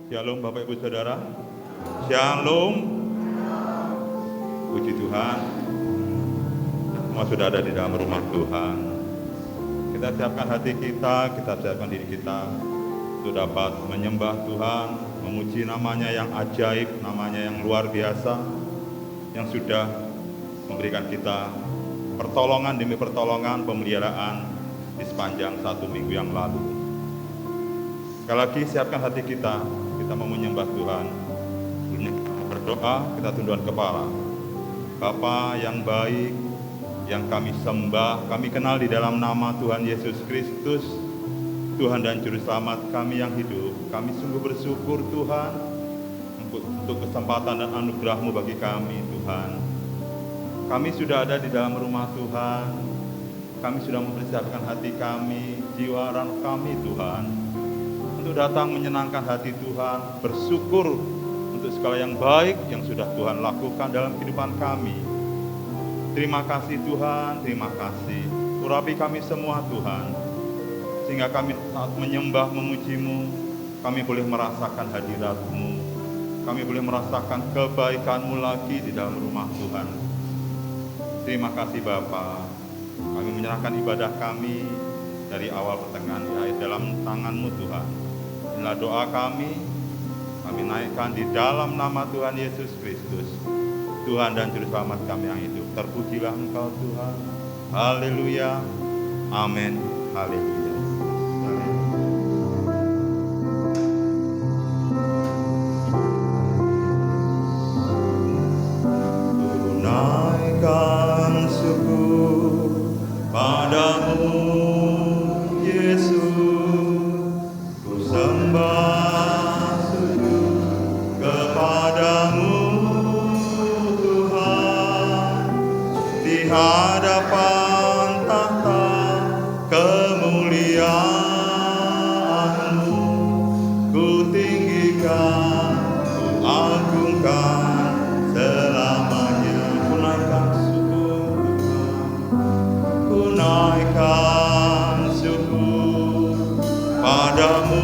Shalom Bapak Ibu Saudara. Shalom. Puji Tuhan. Semua sudah ada di dalam rumah Tuhan. Kita siapkan hati kita siapkan diri kita untuk dapat menyembah Tuhan, memuji namanya yang ajaib, namanya yang luar biasa, yang sudah memberikan kita pertolongan demi pertolongan, pemeliharaan di sepanjang 1 minggu yang lalu. Sekali lagi siapkan hati kita mau menyembah Tuhan. Berdoa, kita tundukkan kepala. Bapa yang baik, yang kami sembah, kami kenal di dalam nama Tuhan Yesus Kristus, Tuhan dan Juru Selamat kami yang hidup. Kami sungguh bersyukur Tuhan untuk kesempatan dan anugerah-Mu bagi kami Tuhan. Kami sudah ada di dalam rumah Tuhan. Kami sudah mempersiapkan hati kami, jiwa raga kami Tuhan, untuk datang menyenangkan hati Tuhan, bersyukur untuk segala yang baik yang sudah Tuhan lakukan dalam kehidupan kami. Terima kasih Tuhan, terima kasih. Urapi kami semua Tuhan, sehingga kami saat menyembah memuji-Mu, kami boleh merasakan hadirat-Mu, kami boleh merasakan kebaikan-Mu lagi di dalam rumah Tuhan. Terima kasih Bapa. Kami menyerahkan ibadah kami dari awal pertengahan di akhir dalam tangan-Mu Tuhan. Inilah doa kami naikkan di dalam nama Tuhan Yesus Kristus, Tuhan dan Juru Selamat kami yang hidup. Terpujilah Engkau Tuhan. Haleluya. Amin. Haleluya. Tunaikan syukur padamu Yesus, ku sembah sujud kepadamu Tuhan, di hadapan tahta kemuliaan-Mu, ku tinggikan, ku agungkan selamanya. Ku naikkan syukur Tuhan, ku naikkan syukur padamu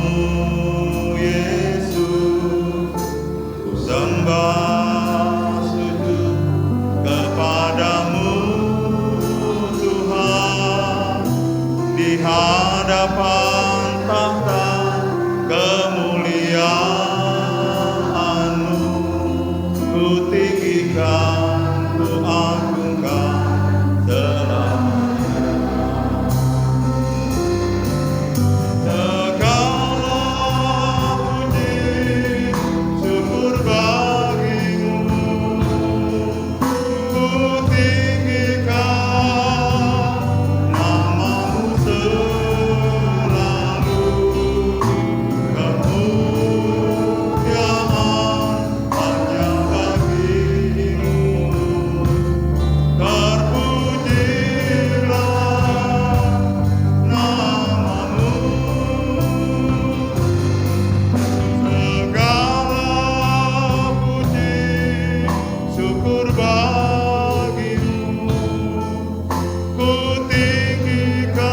Yesus, ku sembah sujud kepadamu Tuhan, di hadapan tahta kemuliaan-Mu, ku tinggikan, ku agungkan selamanya. Segala puji syukur bagi-Mu, ku tinggikan nama-Mu selalu. Kemuliaan hanya bagi-Mu. Terpujilah nama-Mu. Segala puji syukur bagi-Mu, ku tinggikan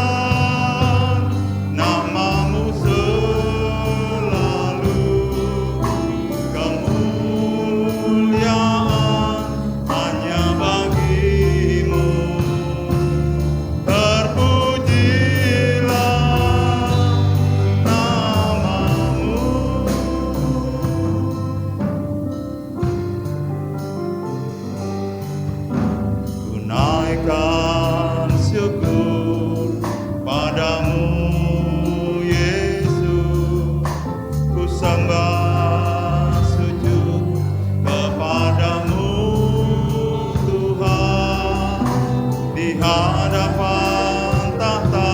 nama-Mu selalu. Kemuliaan hanya bagi-Mu. Terpujilah nama-Mu. Ku naikkan syukur padamu Yesus, ku sembah sujud kepadamu Tuhan, di hadapan tahta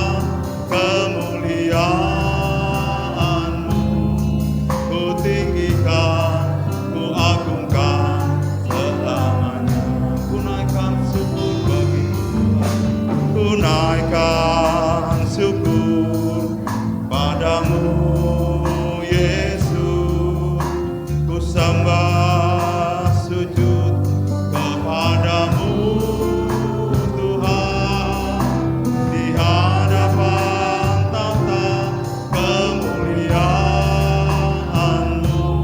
kemuliaan-Mu, ku tinggikan, ku agungkan selamanya. Ku naikkan syukur bagi-Mu Tuhan, ku naikkan syukur padamu Yesus, ku sembah sujud kepadamu Tuhan, di hadapan tahta kemuliaan-Mu,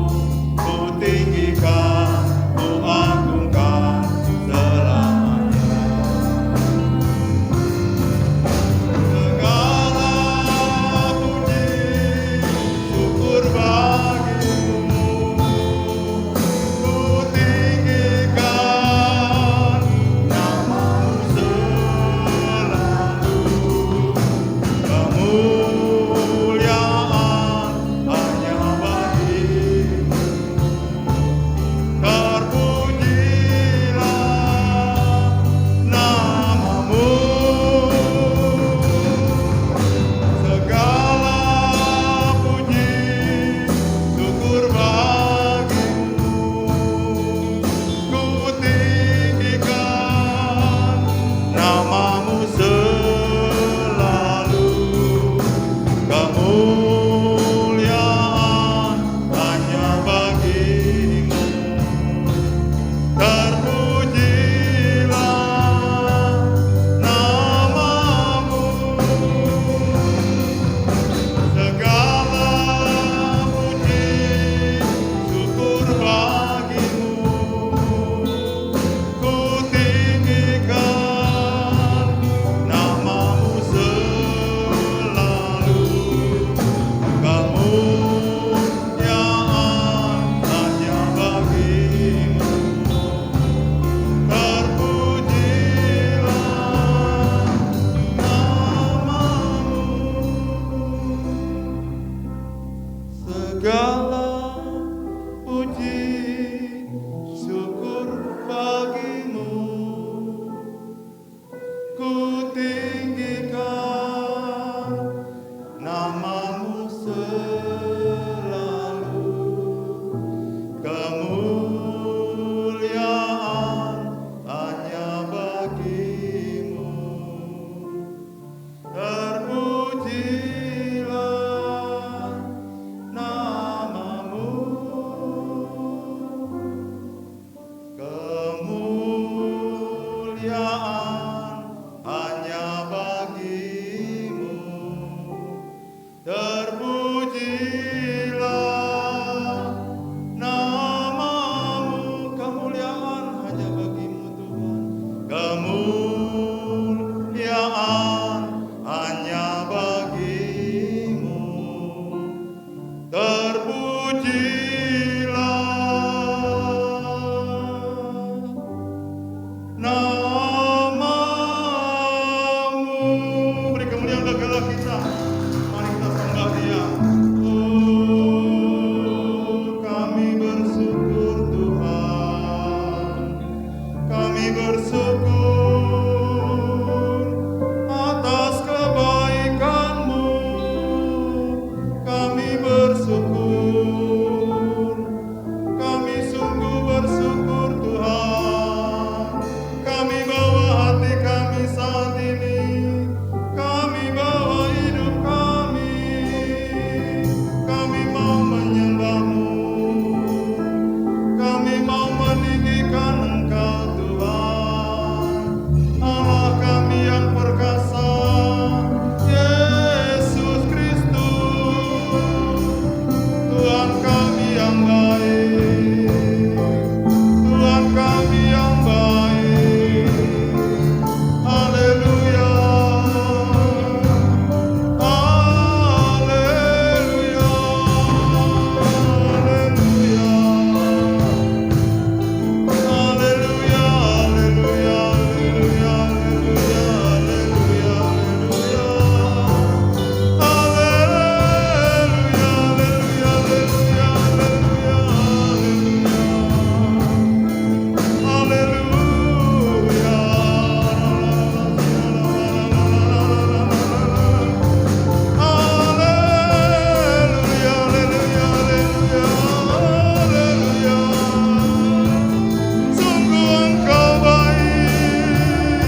Segala puji syukur bagimu, ku tinggikan namamu selalu. Kemuliaan hanya bagimu, terpujilah namamu. Kemuliaan hanya bagimu, terpujilah namamu. Kemuliaan hanya bagimu Tuhan. Kemuliaan hanya bagimu, terpujilah namamu. Beri kemuliaan bagi Allah kita. Mari kita sembah Dia. Oh, kami bersyukur Tuhan. Kami bersyukur atas kebaikan-Mu. Kami bersyukur. Kami sungguh bersyukur Tuhan. Kami bawa hati kami saat ini. Kami bawa hidup kami. Kami mau menyembah-Mu. Kami mau meninggikan Engkau Tuhan. Allah kami yang perkasa, Yesus Kristus. Tuhan kami yang baik. Tuhan kami yang baik. Haleluya. Haleluya. Haleluya. Haleluya, haleluya, haleluya, haleluya, haleluya, Sungguh Engkau baik,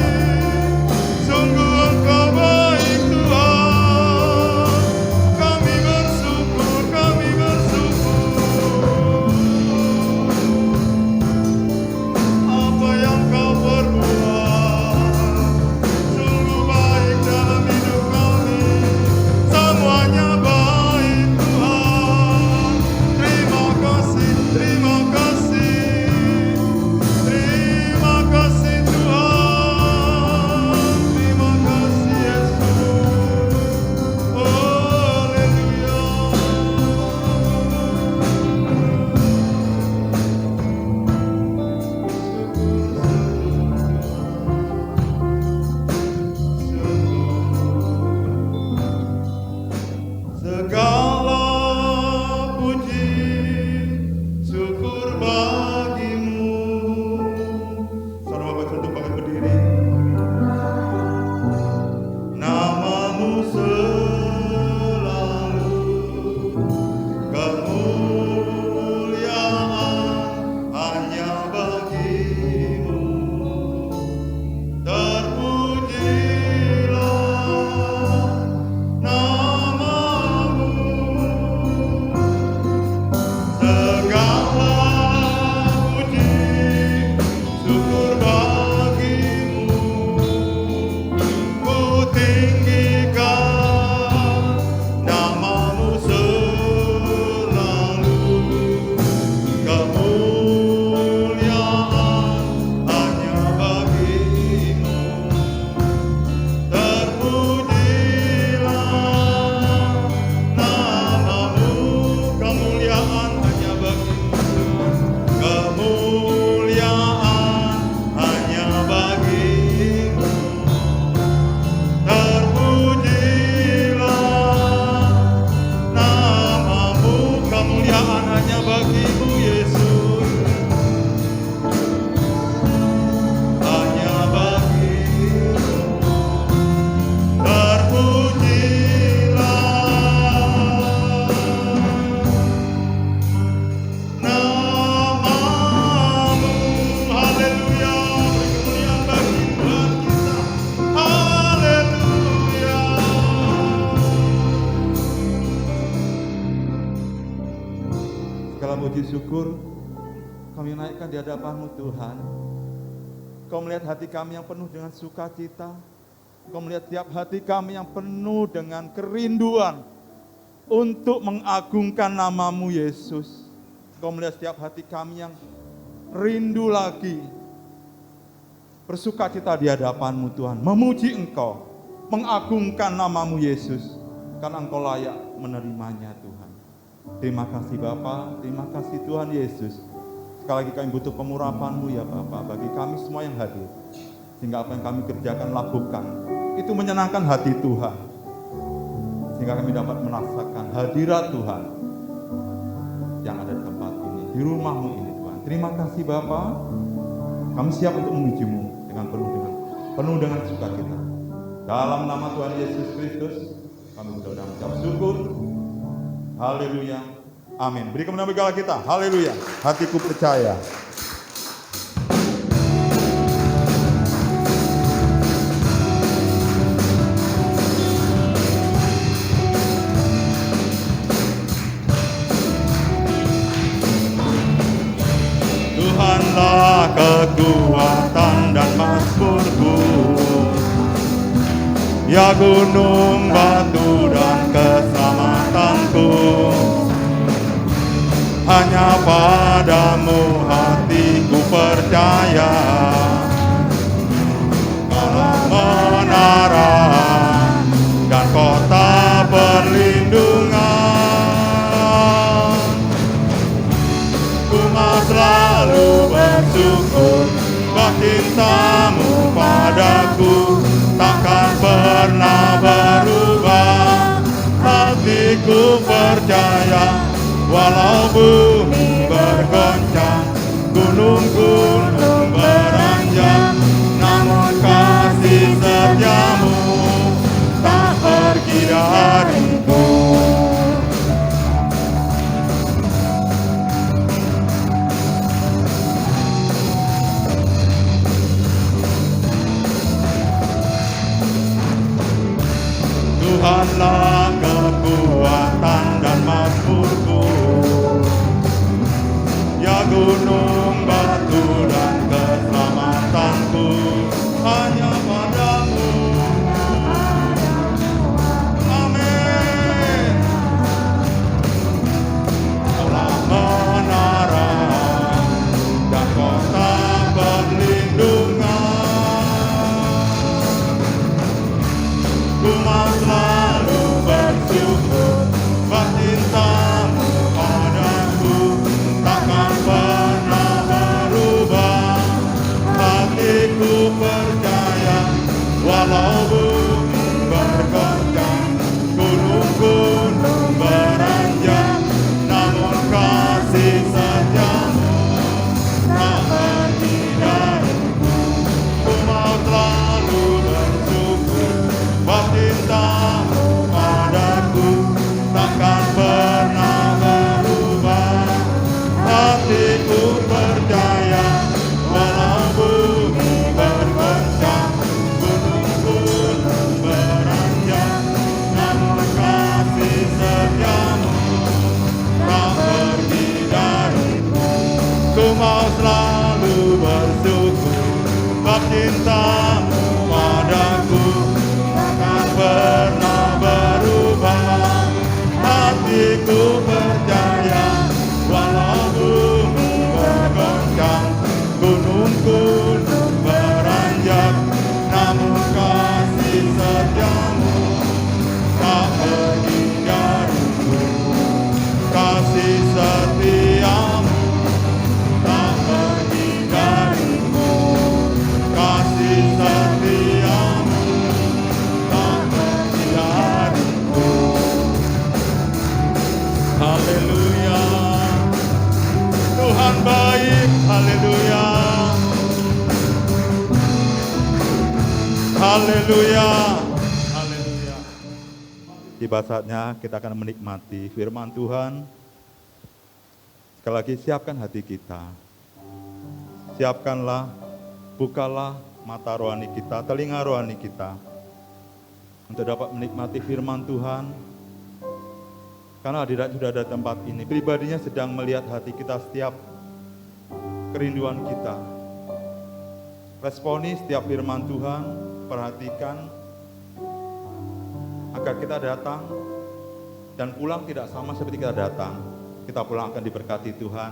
sungguh Engkau baik Tuhan. Kami bersyukur, kami bersyukur. Apa yang Kau perbuat sungguh baik dalam hidup kami. Semuanya baik Tuhan. Terima kasih, terima kasih. Terima kasih Tuhan, terima kasih Yesus. Haleluya. Segala puji syukur bagimu. Saudara Bapak untuk bangkit berdiri. Namamu selalu, kemuliaan hanya bagimu, terpujilah namamu. Segala puji syukur kami naikkan di hadapan-Mu Tuhan. Kau melihat hati kami yang penuh dengan sukacita. Kau melihat tiap hati kami yang penuh dengan kerinduan untuk mengagungkan nama-Mu Yesus. Kau melihat setiap hati kami yang rindu lagi bersukacita di hadapan-Mu Tuhan, memuji Engkau, mengagungkan nama-Mu Yesus, karena Engkau layak menerimanya Tuhan. Terima kasih Bapa, terima kasih Tuhan Yesus. Sekali lagi kami butuh pengurapan-Mu ya Bapa, bagi kami semua yang hadir. Sehingga apa yang kami kerjakan, lakukan, itu menyenangkan hati Tuhan. Sehingga kami dapat merasakan hadirat Tuhan yang ada di tempat ini, di rumah-Mu ini Tuhan. Terima kasih Bapa, kami siap untuk memuji-Mu dengan penuh dengan sukacita. Dalam nama Tuhan Yesus Kristus, kami sudah mengucap syukur. Haleluya. Amin. Beri kemenangan bagi Allah kita. Haleluya. Hatiku percaya. Tuhanlah kekuatan dan mazmurku, ya gunung batu dan keselamatanku. Hanya padamu hatiku percaya, Kaulah menara dan kota perlindungan. Ku mau selalu bersyukur, cinta-Mu padaku takkan pernah berubah. Hatiku percaya, walau bumi bergoncang, gunung-gunung beranjak, namun kasih setia-Mu tak pergi dariku. Tuhanlah kekuatan dan mazmurku, ya gunung batu dan keselamatanku. Hanya padamu, amin. Kaulah menara dan kota perlindungan. Ku mau selalu bersyukur, cinta-Mu padaku takkan pernah berubah. Hatiku percaya, walau bumi bergoncang, gunung-gunung beranjak, namun kasih setia-Mu tak pergi dariku. Ku mau selalu bersyukur, cinta-Mu padaku takkan pernah berubah. Hatiku percaya, walau bumi bergoncang, gunung-gunung beranjak, namun kasih setia-Mu tak pergi dariku. Ku mau selalu bersyukur, cinta-Mu padaku pernah berubah. Hatiku percaya, walau bumi bergoncang, gunung-gunung beranjak, namun kasih setia-Mu tak pergi dariku. Kasih setia-Mu tak pergi dariku. Kasih setia-Mu tak pergi dariku. Haleluya. Tuhan baik. Haleluya. Haleluya. Haleluya. Tiba saatnya kita akan menikmati firman Tuhan. Sekali lagi siapkan hati kita. Siapkanlah, bukalah mata rohani kita, telinga rohani kita, untuk dapat menikmati firman Tuhan. Karena hadirat sudah ada tempat ini. Pribadinya sedang melihat hati kita setiap kerinduan kita. Responi setiap firman Tuhan, perhatikan agar kita datang dan pulang tidak sama seperti kita datang. Kita pulang akan diberkati Tuhan.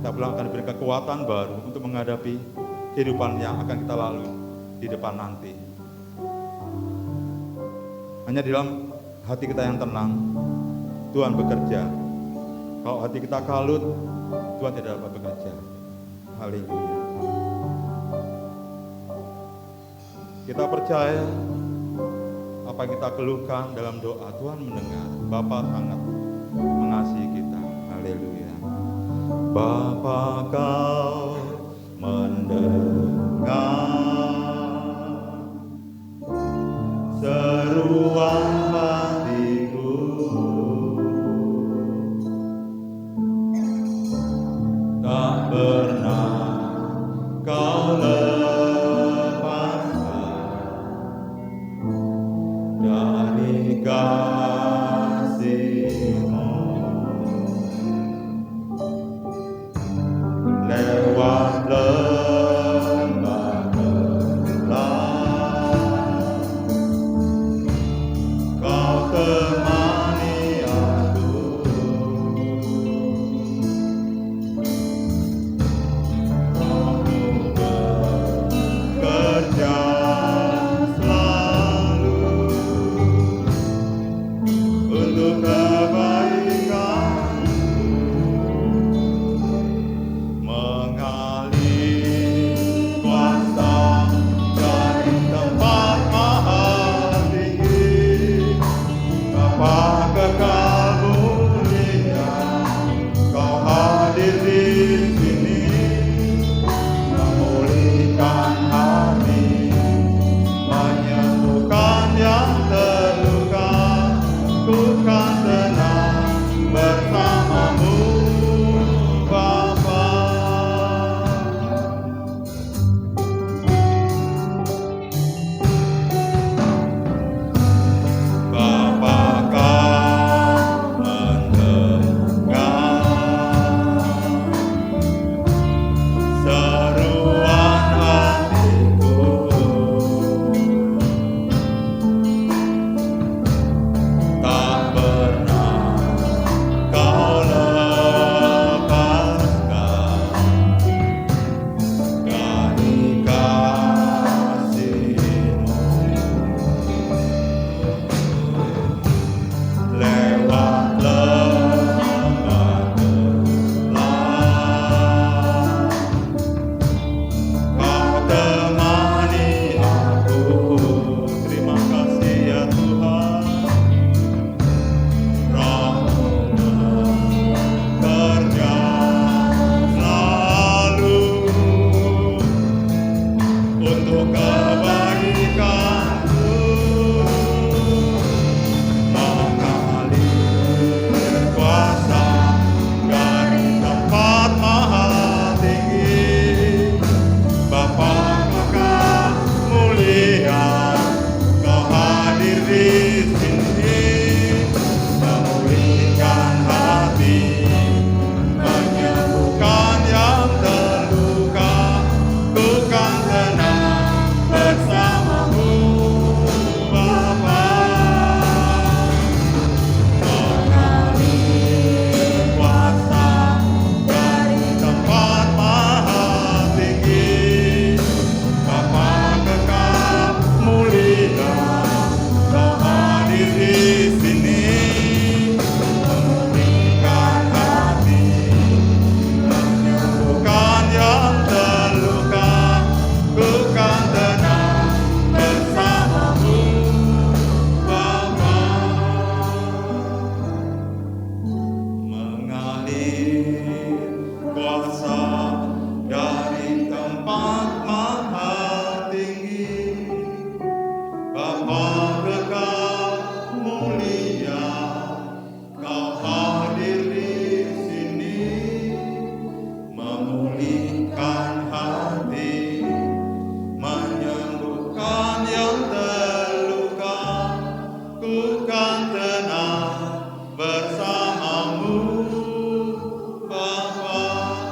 Kita pulang akan diberi kekuatan baru untuk menghadapi kehidupan yang akan kita lalui di depan nanti. Hanya di dalam hati kita yang tenang, Tuhan bekerja. Kalau hati kita kalut, Tuhan tidak dapat bekerja. Haleluya. Kita percaya apa yang kita keluhkan dalam doa, Tuhan mendengar. Bapa sangat mengasihi kita. Haleluya. Bapa, Kau mendengar seruan hatiku, tak pernah Kau lepaskan dari kasih-Mu. Lewat lembah gelap, Kau temani aku. Roh-Mu bekerja selalu untuk kebaikan, mengalir kuasa dari tempat maha tinggi. Bapa kekal mulia, Kau hadir di sini, memulihkan hati, menyembuhkan yang terluka. Ku kan tenang bersama-Mu, Bapa. Bapa, Kau mendengar seruan hatiku, tak pernah Kau lepaskan dari kasih-Mu. Lewat lembah gelap, Kau temani aku. Terima kasih ya Tuhan. Roh-Mu bekerja selalu untuk kebaikanku, mengalir kuasa dari tempat maha tinggi. Bapa kekal mulia, Kau hadir di sini, memulihkan hati, menyembuhkan yang terluka. Ku kan tenang bersama-Mu, Bapa. Mengalir kuasa dari tempat maha tinggi. Bapa kekal mulia, Kau hadir di sini, memulihkan hati, menyembuhkan yang terluka. Ku kan tenang bersama-Mu, Bapa. Mengalir kuasa dari tempat maha tinggi. Bapa kekal mulia, Kau hadir di sini, memulihkan hati, menyembuhkan yang terluka. Ku kan tenang bersamamu. Bapa,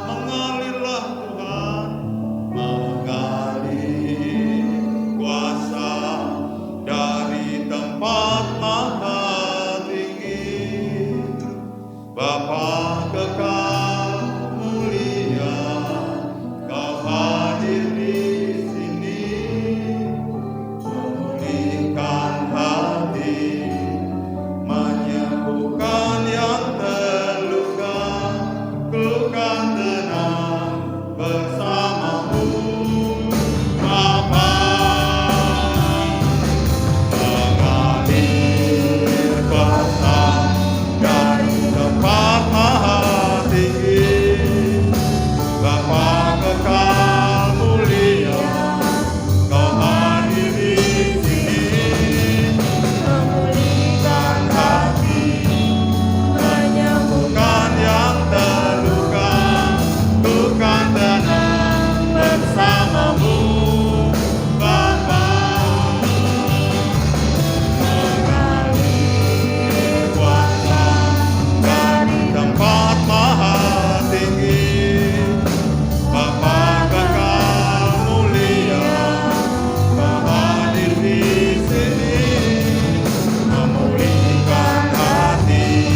mengalirlah Tuhan, mengalir kuasa dari tempat maha tinggi. Bapa kekal mulia, Kau hadir di sini, memulihkan hati, menyembuhkan yang terluka, ku kan tenang bersamamu. Bapa, mengalir kuasa dari tempat maha tinggi. Bapa kekal mulia, Kau hadir di sini, memulihkan hati, menyembuhkan yang terluka, ku kan tenang bersamamu. Bapa, mengalir kuasa dari tempat maha tinggi. Bapa kekal mulia, Kau hadir di sini, memulihkan hati,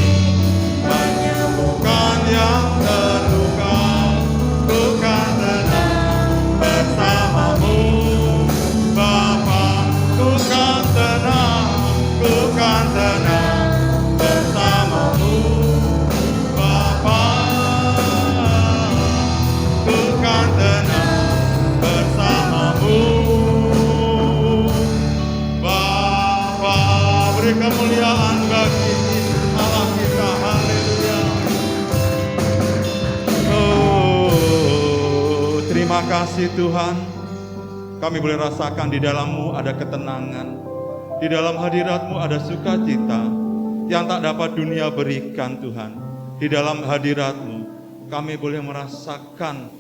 menyembuhkan yang terluka, ku kan tenang bersamamu. Bapa, ku kan tenang bersamamu. Bapa, ku kan tenang bersamamu. Bapa, beri kemuliaan bagi Allah kita. Haleluya. Oh, terima kasih Tuhan. Kami boleh rasakan di dalam-Mu ada ketenangan. Di dalam hadirat-Mu ada sukacita yang tak dapat dunia berikan Tuhan. Di dalam hadirat-Mu kami boleh merasakan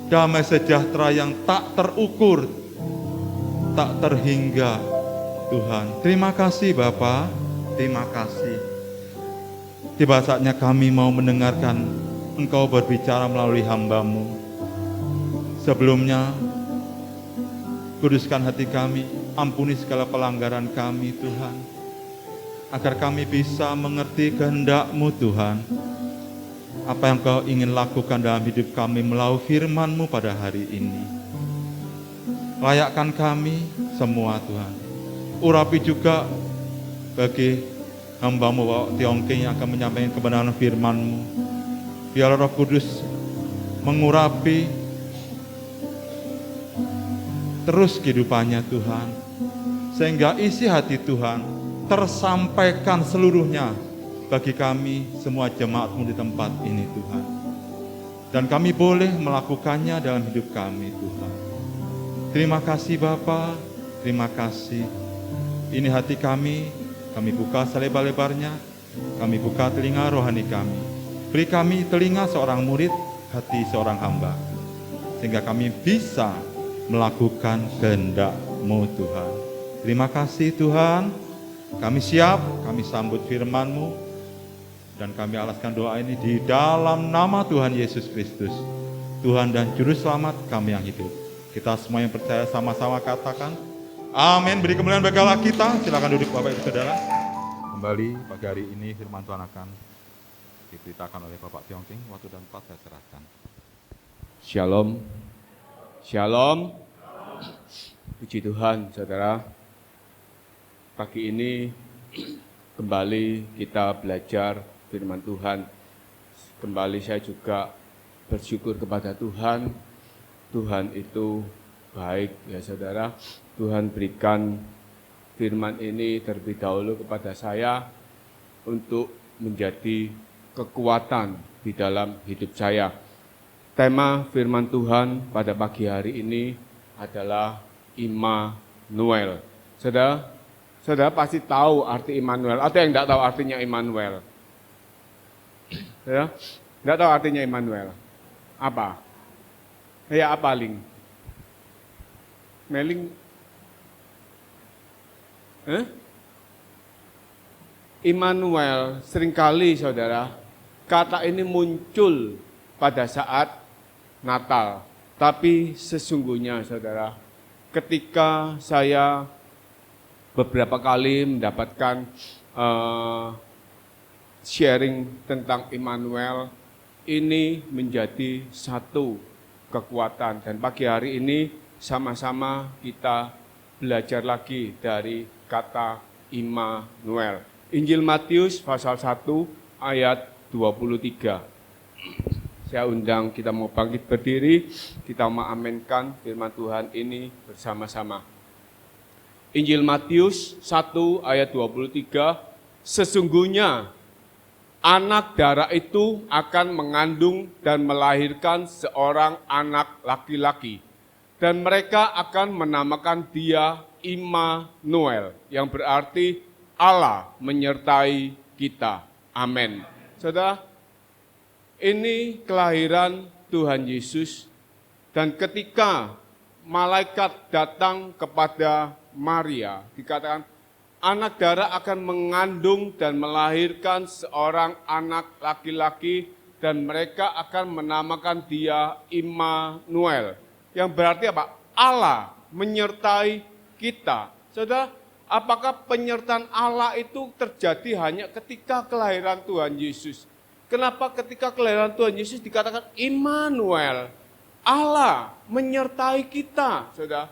damai sejahtera yang tak terukur, tak terhingga Tuhan. Terima kasih Bapa, terima kasih. Tiba saatnya kami mau mendengarkan Engkau berbicara melalui hamba-Mu. Sebelumnya, kuduskan hati kami, ampuni segala pelanggaran kami Tuhan, agar kami bisa mengerti kehendak-Mu Tuhan. Apa yang Kau ingin lakukan dalam hidup kami melalui firman-Mu pada hari ini. Layakkan kami semua Tuhan. Urapi juga bagi hamba-Mu Bapak Tiongking yang akan menyampaikan kebenaran firman-Mu. Biar Roh Kudus mengurapi terus kehidupannya Tuhan, sehingga isi hati Tuhan tersampaikan seluruhnya bagi kami semua jemaat-Mu di tempat ini Tuhan. Dan kami boleh melakukannya dalam hidup kami Tuhan. Terima kasih Bapa, terima kasih. Ini hati kami buka selebar-lebarnya, kami buka telinga rohani kami. Beri kami telinga seorang murid, hati seorang hamba, sehingga kami bisa melakukan kehendak-Mu Tuhan. Terima kasih Tuhan. Kami siap, kami sambut firman-Mu, dan kami alaskan doa ini di dalam nama Tuhan Yesus Kristus, Tuhan dan Juru Selamat kami yang hidup. Kita semua yang percaya sama-sama katakan, amin. Beri kemuliaan bagi Allah kita. Silakan duduk Bapak Ibu Saudara. Kembali pagi hari ini firman Tuhan akan diberitakan oleh Bapak Tiongking. Waktu dan tempat saya serahkan. Shalom. Shalom. Puji Tuhan, saudara. Pagi ini kembali kita belajar firman Tuhan. Kembali saya juga bersyukur kepada Tuhan. Tuhan itu baik ya saudara. Tuhan berikan firman ini terlebih dahulu kepada saya untuk menjadi kekuatan di dalam hidup saya. Tema firman Tuhan pada pagi hari ini adalah Immanuel. Saudara pasti tahu arti Immanuel. Atau yang tidak tahu artinya Immanuel? Saudara, tidak tahu artinya Immanuel. Apa? Ya apa, Ling? Meling? Immanuel, seringkali saudara, kata ini muncul pada saat Natal. Tapi sesungguhnya saudara, ketika saya beberapa kali mendapatkan sharing tentang Immanuel, ini menjadi satu kekuatan. Dan pagi hari ini sama-sama kita belajar lagi dari kata Immanuel. Injil Matius pasal 1 ayat 23. Saya undang kita mau bangkit berdiri, kita mengaminkan firman Tuhan ini bersama-sama. Injil Matius 1 ayat 23, sesungguhnya anak darah itu akan mengandung dan melahirkan seorang anak laki-laki, dan mereka akan menamakan dia Immanuel, yang berarti Allah menyertai kita. Amin. Saudara, ini kelahiran Tuhan Yesus, dan ketika malaikat datang kepada Maria, dikatakan anak darah akan mengandung dan melahirkan seorang anak laki-laki, dan mereka akan menamakan dia Immanuel, yang berarti apa? Allah menyertai kita. Saudara, apakah penyertaan Allah itu terjadi hanya ketika kelahiran Tuhan Yesus? Kenapa ketika kelahiran Tuhan Yesus dikatakan Immanuel, Allah menyertai kita, saudara?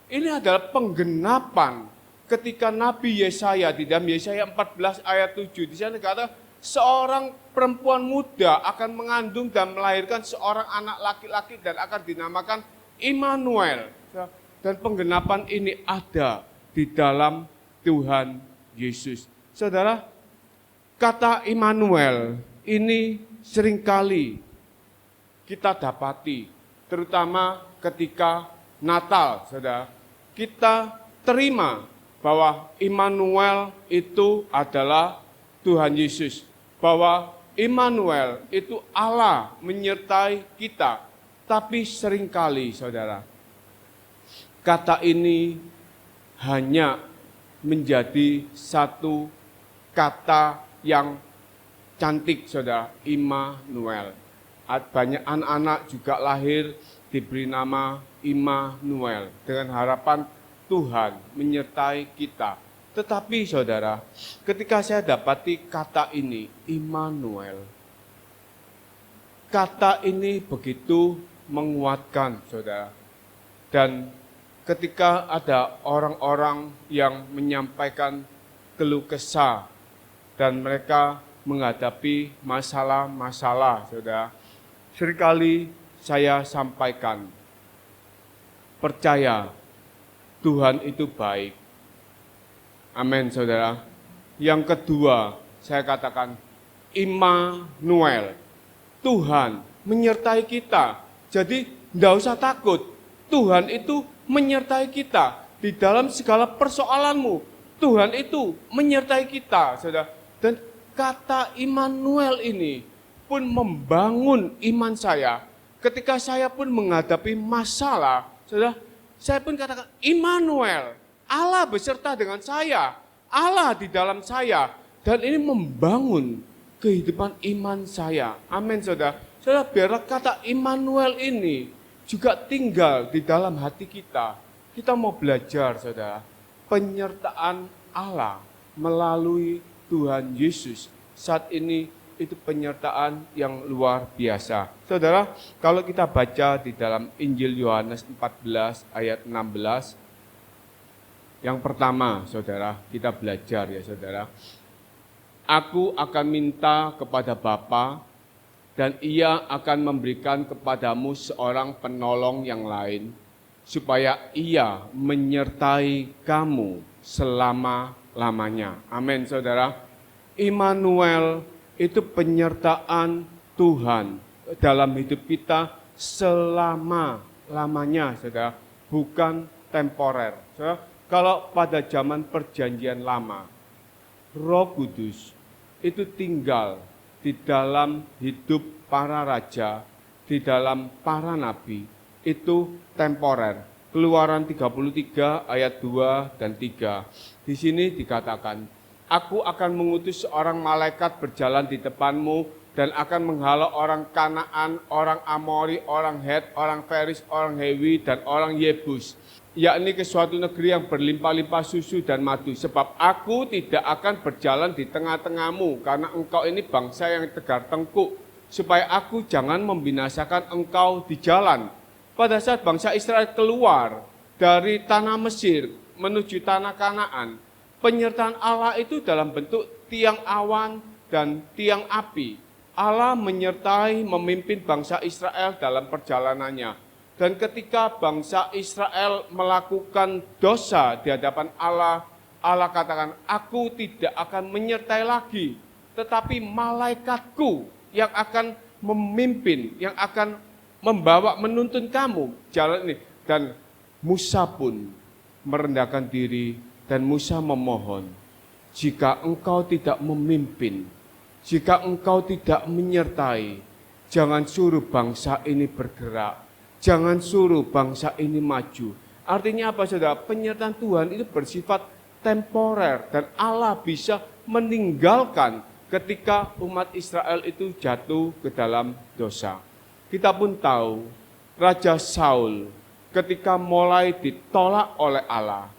Ini adalah penggenapan ketika Nabi Yesaya di dalam Yesaya 14 ayat 7, di sana dikatakan seorang perempuan muda akan mengandung dan melahirkan seorang anak laki-laki dan akan dinamakan Immanuel. Dan penggenapan ini ada di dalam Tuhan Yesus. Saudara, kata Immanuel ini seringkali kita dapati, terutama ketika Natal, saudara. Kita terima bahwa Immanuel itu adalah Tuhan Yesus, bahwa Immanuel itu Allah menyertai kita. Tapi seringkali, saudara, kata ini hanya menjadi satu kata yang cantik, saudara, Immanuel. Banyak anak-anak juga lahir diberi nama Immanuel dengan harapan Tuhan menyertai kita. Tetapi saudara, ketika saya dapati kata ini, Immanuel, kata ini begitu menguatkan, saudara. Dan ketika ada orang-orang yang menyampaikan keluh kesah dan mereka menghadapi masalah-masalah, saudara, seringkali saya sampaikan, percaya Tuhan itu baik. Amin, saudara. Yang kedua, saya katakan Immanuel, Tuhan menyertai kita. Jadi tidak usah takut, Tuhan itu menyertai kita di dalam segala persoalanmu. Tuhan itu menyertai kita, saudara. Dan kata Immanuel ini pun membangun iman saya. Ketika saya pun menghadapi masalah, saudara, saya pun katakan Immanuel, Allah beserta dengan saya, Allah di dalam saya. Dan ini membangun kehidupan iman saya. Amin, saudara. Saudara, biarlah kata Immanuel ini juga tinggal di dalam hati kita. Kita mau belajar, saudara, penyertaan Allah melalui Tuhan Yesus. Saat ini itu penyertaan yang luar biasa. Saudara, kalau kita baca di dalam Injil Yohanes 14 ayat 16, yang pertama, saudara, kita belajar ya, saudara. Aku akan minta kepada Bapa, dan ia akan memberikan kepadamu seorang penolong yang lain, supaya ia menyertai kamu selama-lamanya. Amin, saudara. Immanuel itu penyertaan Tuhan dalam hidup kita selama-lamanya, saudara. Bukan temporer. Saudara, kalau pada zaman perjanjian lama, Roh Kudus itu tinggal di dalam hidup para raja, di dalam para nabi, itu temporer. Keluaran 33 ayat 2 dan 3. Di sini dikatakan, Aku akan mengutus seorang malaikat berjalan di depanmu dan akan menghalau orang Kanaan, orang Amori, orang Het, orang Feris, orang Hewi, dan orang Yebus, yakni ke suatu negeri yang berlimpah-limpah susu dan madu. Sebab aku tidak akan berjalan di tengah-tengahmu, karena engkau ini bangsa yang tegar tengkuk, supaya aku jangan membinasakan engkau di jalan. Pada saat bangsa Israel keluar dari tanah Mesir menuju tanah Kanaan, penyertaan Allah itu dalam bentuk tiang awan dan tiang api. Allah menyertai memimpin bangsa Israel dalam perjalanannya. Dan ketika bangsa Israel melakukan dosa di hadapan Allah, Allah katakan, aku tidak akan menyertai lagi, tetapi malaikatku yang akan memimpin, yang akan membawa menuntun kamu jalan ini. Dan Musa pun merendahkan diri dan Musa memohon, jika engkau tidak memimpin, jika engkau tidak menyertai, jangan suruh bangsa ini bergerak, jangan suruh bangsa ini maju. Artinya apa saudara? Penyertaan Tuhan itu bersifat temporer dan Allah bisa meninggalkan ketika umat Israel itu jatuh ke dalam dosa. Kita pun tahu Raja Saul ketika mulai ditolak oleh Allah,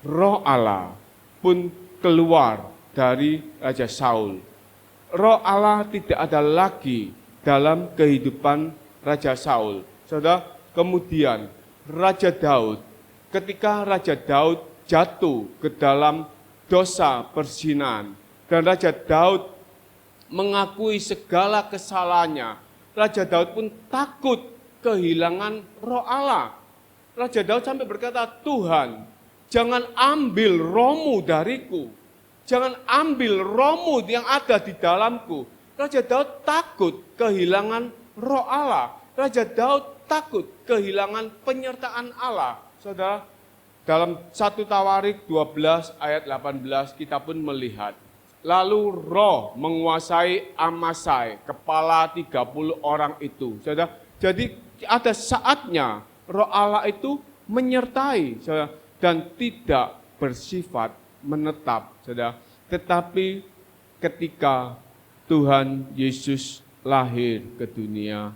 Roh Allah pun keluar dari Raja Saul. Roh Allah tidak ada lagi dalam kehidupan Raja Saul. Saudara, kemudian Raja Daud, ketika Raja Daud jatuh ke dalam dosa perzinahan dan Raja Daud mengakui segala kesalahannya, Raja Daud pun takut kehilangan Roh Allah. Raja Daud sampai berkata, Tuhan, jangan ambil rohmu dariku. Jangan ambil rohmu yang ada di dalamku. Raja Daud takut kehilangan Roh Allah. Raja Daud takut kehilangan penyertaan Allah. Saudara, dalam 1 Tawarik 12 ayat 18 kita pun melihat. Lalu roh menguasai Amasai, kepala 30 orang itu. Saudara, jadi ada saatnya Roh Allah itu menyertai, saudara, dan tidak bersifat menetap, saudara. Tetapi ketika Tuhan Yesus lahir ke dunia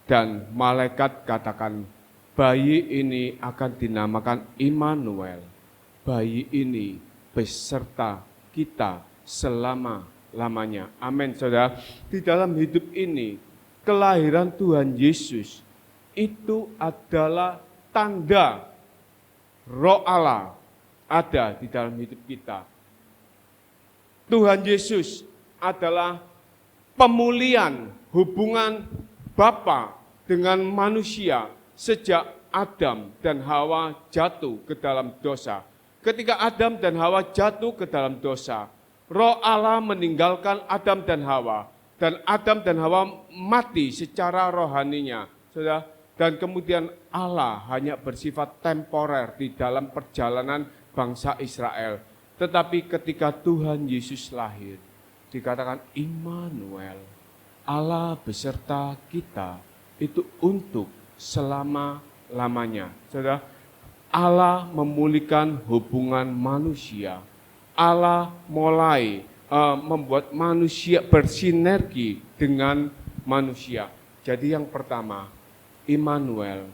dan malaikat katakan, bayi ini akan dinamakan Immanuel. Bayi ini beserta kita selama-lamanya. Amin, saudara. Di dalam hidup ini, kelahiran Tuhan Yesus itu adalah tanda Roh Allah ada di dalam hidup kita. Tuhan Yesus adalah pemulihan hubungan Bapa dengan manusia sejak Adam dan Hawa jatuh ke dalam dosa. Ketika Adam dan Hawa jatuh ke dalam dosa, Roh Allah meninggalkan Adam dan Hawa, dan Adam dan Hawa mati secara rohaninya. Saudara, dan kemudian Allah hanya bersifat temporer di dalam perjalanan bangsa Israel. Tetapi ketika Tuhan Yesus lahir, dikatakan Immanuel, Allah beserta kita, itu untuk selama-lamanya. Saudara, Allah memulihkan hubungan manusia. Allah mulai membuat manusia bersinergi dengan manusia. Jadi yang pertama, Immanuel,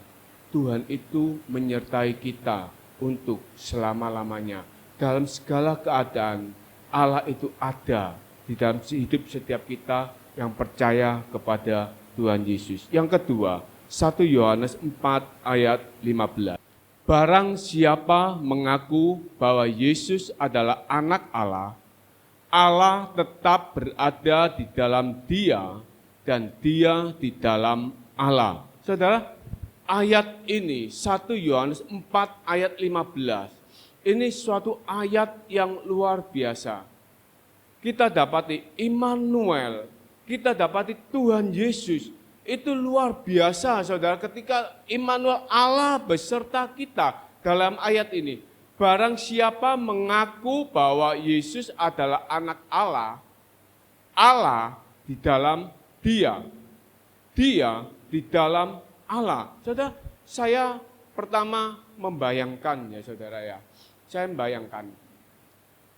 Tuhan itu menyertai kita untuk selama-lamanya. Dalam segala keadaan, Allah itu ada di dalam hidup setiap kita yang percaya kepada Tuhan Yesus. Yang kedua, 1 Yohanes 4 ayat 15. Barang siapa mengaku bahwa Yesus adalah anak Allah, Allah tetap berada di dalam dia dan dia di dalam Allah. Saudara, ayat ini 1 Yohanes 4 ayat 15. Ini suatu ayat yang luar biasa. Kita dapati Immanuel, kita dapati Tuhan Yesus. Itu luar biasa, saudara, ketika Immanuel, Allah beserta kita dalam ayat ini. Barang siapa mengaku bahwa Yesus adalah anak Allah, Allah di dalam dia, dia di dalam Allah. Saudara, saya pertama membayangkan ya saudara ya, saya membayangkan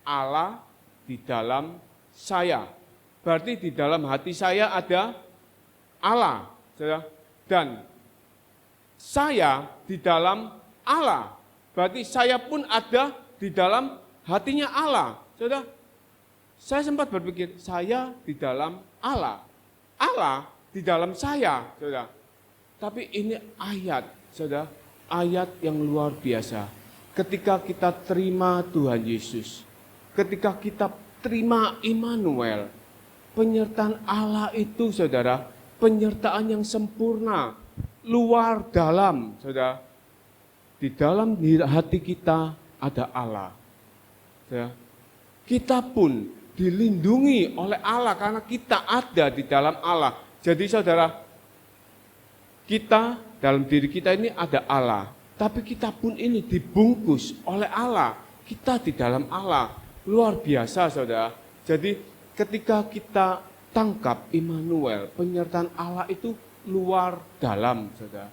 Allah di dalam saya. Berarti di dalam hati saya ada Allah, saudara. Dan saya di dalam Allah. Berarti saya pun ada di dalam hatinya Allah, saudara. Saya sempat berpikir, saya di dalam Allah. Allah di dalam saya, saudara. Tapi ini ayat, saudara, ayat yang luar biasa. Ketika kita terima Tuhan Yesus, ketika kita terima Immanuel, penyertaan Allah itu, saudara, penyertaan yang sempurna, luar dalam, saudara. Di dalam hati kita ada Allah. Saudara. Kita pun dilindungi oleh Allah karena kita ada di dalam Allah. Jadi saudara, kita dalam diri kita ini ada Allah, tapi kita pun ini dibungkus oleh Allah. Kita di dalam Allah, luar biasa saudara. Jadi ketika kita tangkap Immanuel, penyertaan Allah itu luar dalam saudara.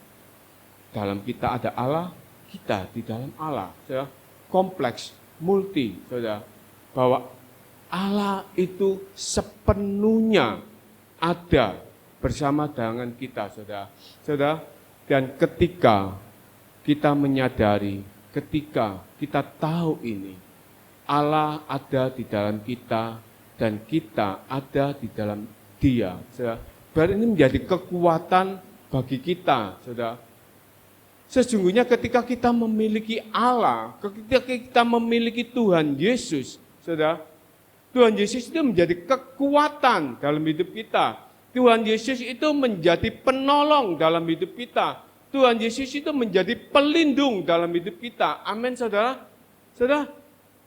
Dalam kita ada Allah, kita di dalam Allah, saudara. Kompleks, multi saudara. Bahwa Allah itu sepenuhnya ada bersama dengan kita, saudara. Saudara, dan ketika kita menyadari, ketika kita tahu ini, Allah ada di dalam kita dan kita ada di dalam Dia, saudara. Berarti ini menjadi kekuatan bagi kita, saudara. Sesungguhnya ketika kita memiliki Allah, ketika kita memiliki Tuhan Yesus, saudara, Tuhan Yesus itu menjadi kekuatan dalam hidup kita. Tuhan Yesus itu menjadi penolong dalam hidup kita. Tuhan Yesus itu menjadi pelindung dalam hidup kita. Amin, saudara. Saudara,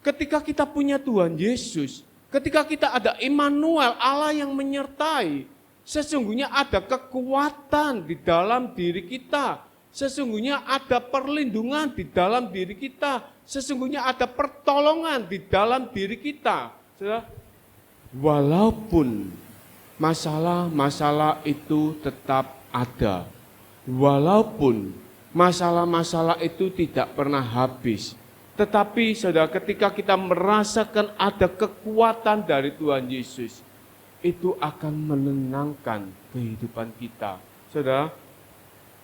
ketika kita punya Tuhan Yesus, ketika kita ada Immanuel, Allah yang menyertai, sesungguhnya ada kekuatan di dalam diri kita. Sesungguhnya ada perlindungan di dalam diri kita. Sesungguhnya ada pertolongan di dalam diri kita. Saudara, walaupun masalah-masalah itu tetap ada, walaupun masalah-masalah itu tidak pernah habis, tetapi saudara, ketika kita merasakan ada kekuatan dari Tuhan Yesus, itu akan menenangkan kehidupan kita. Saudara,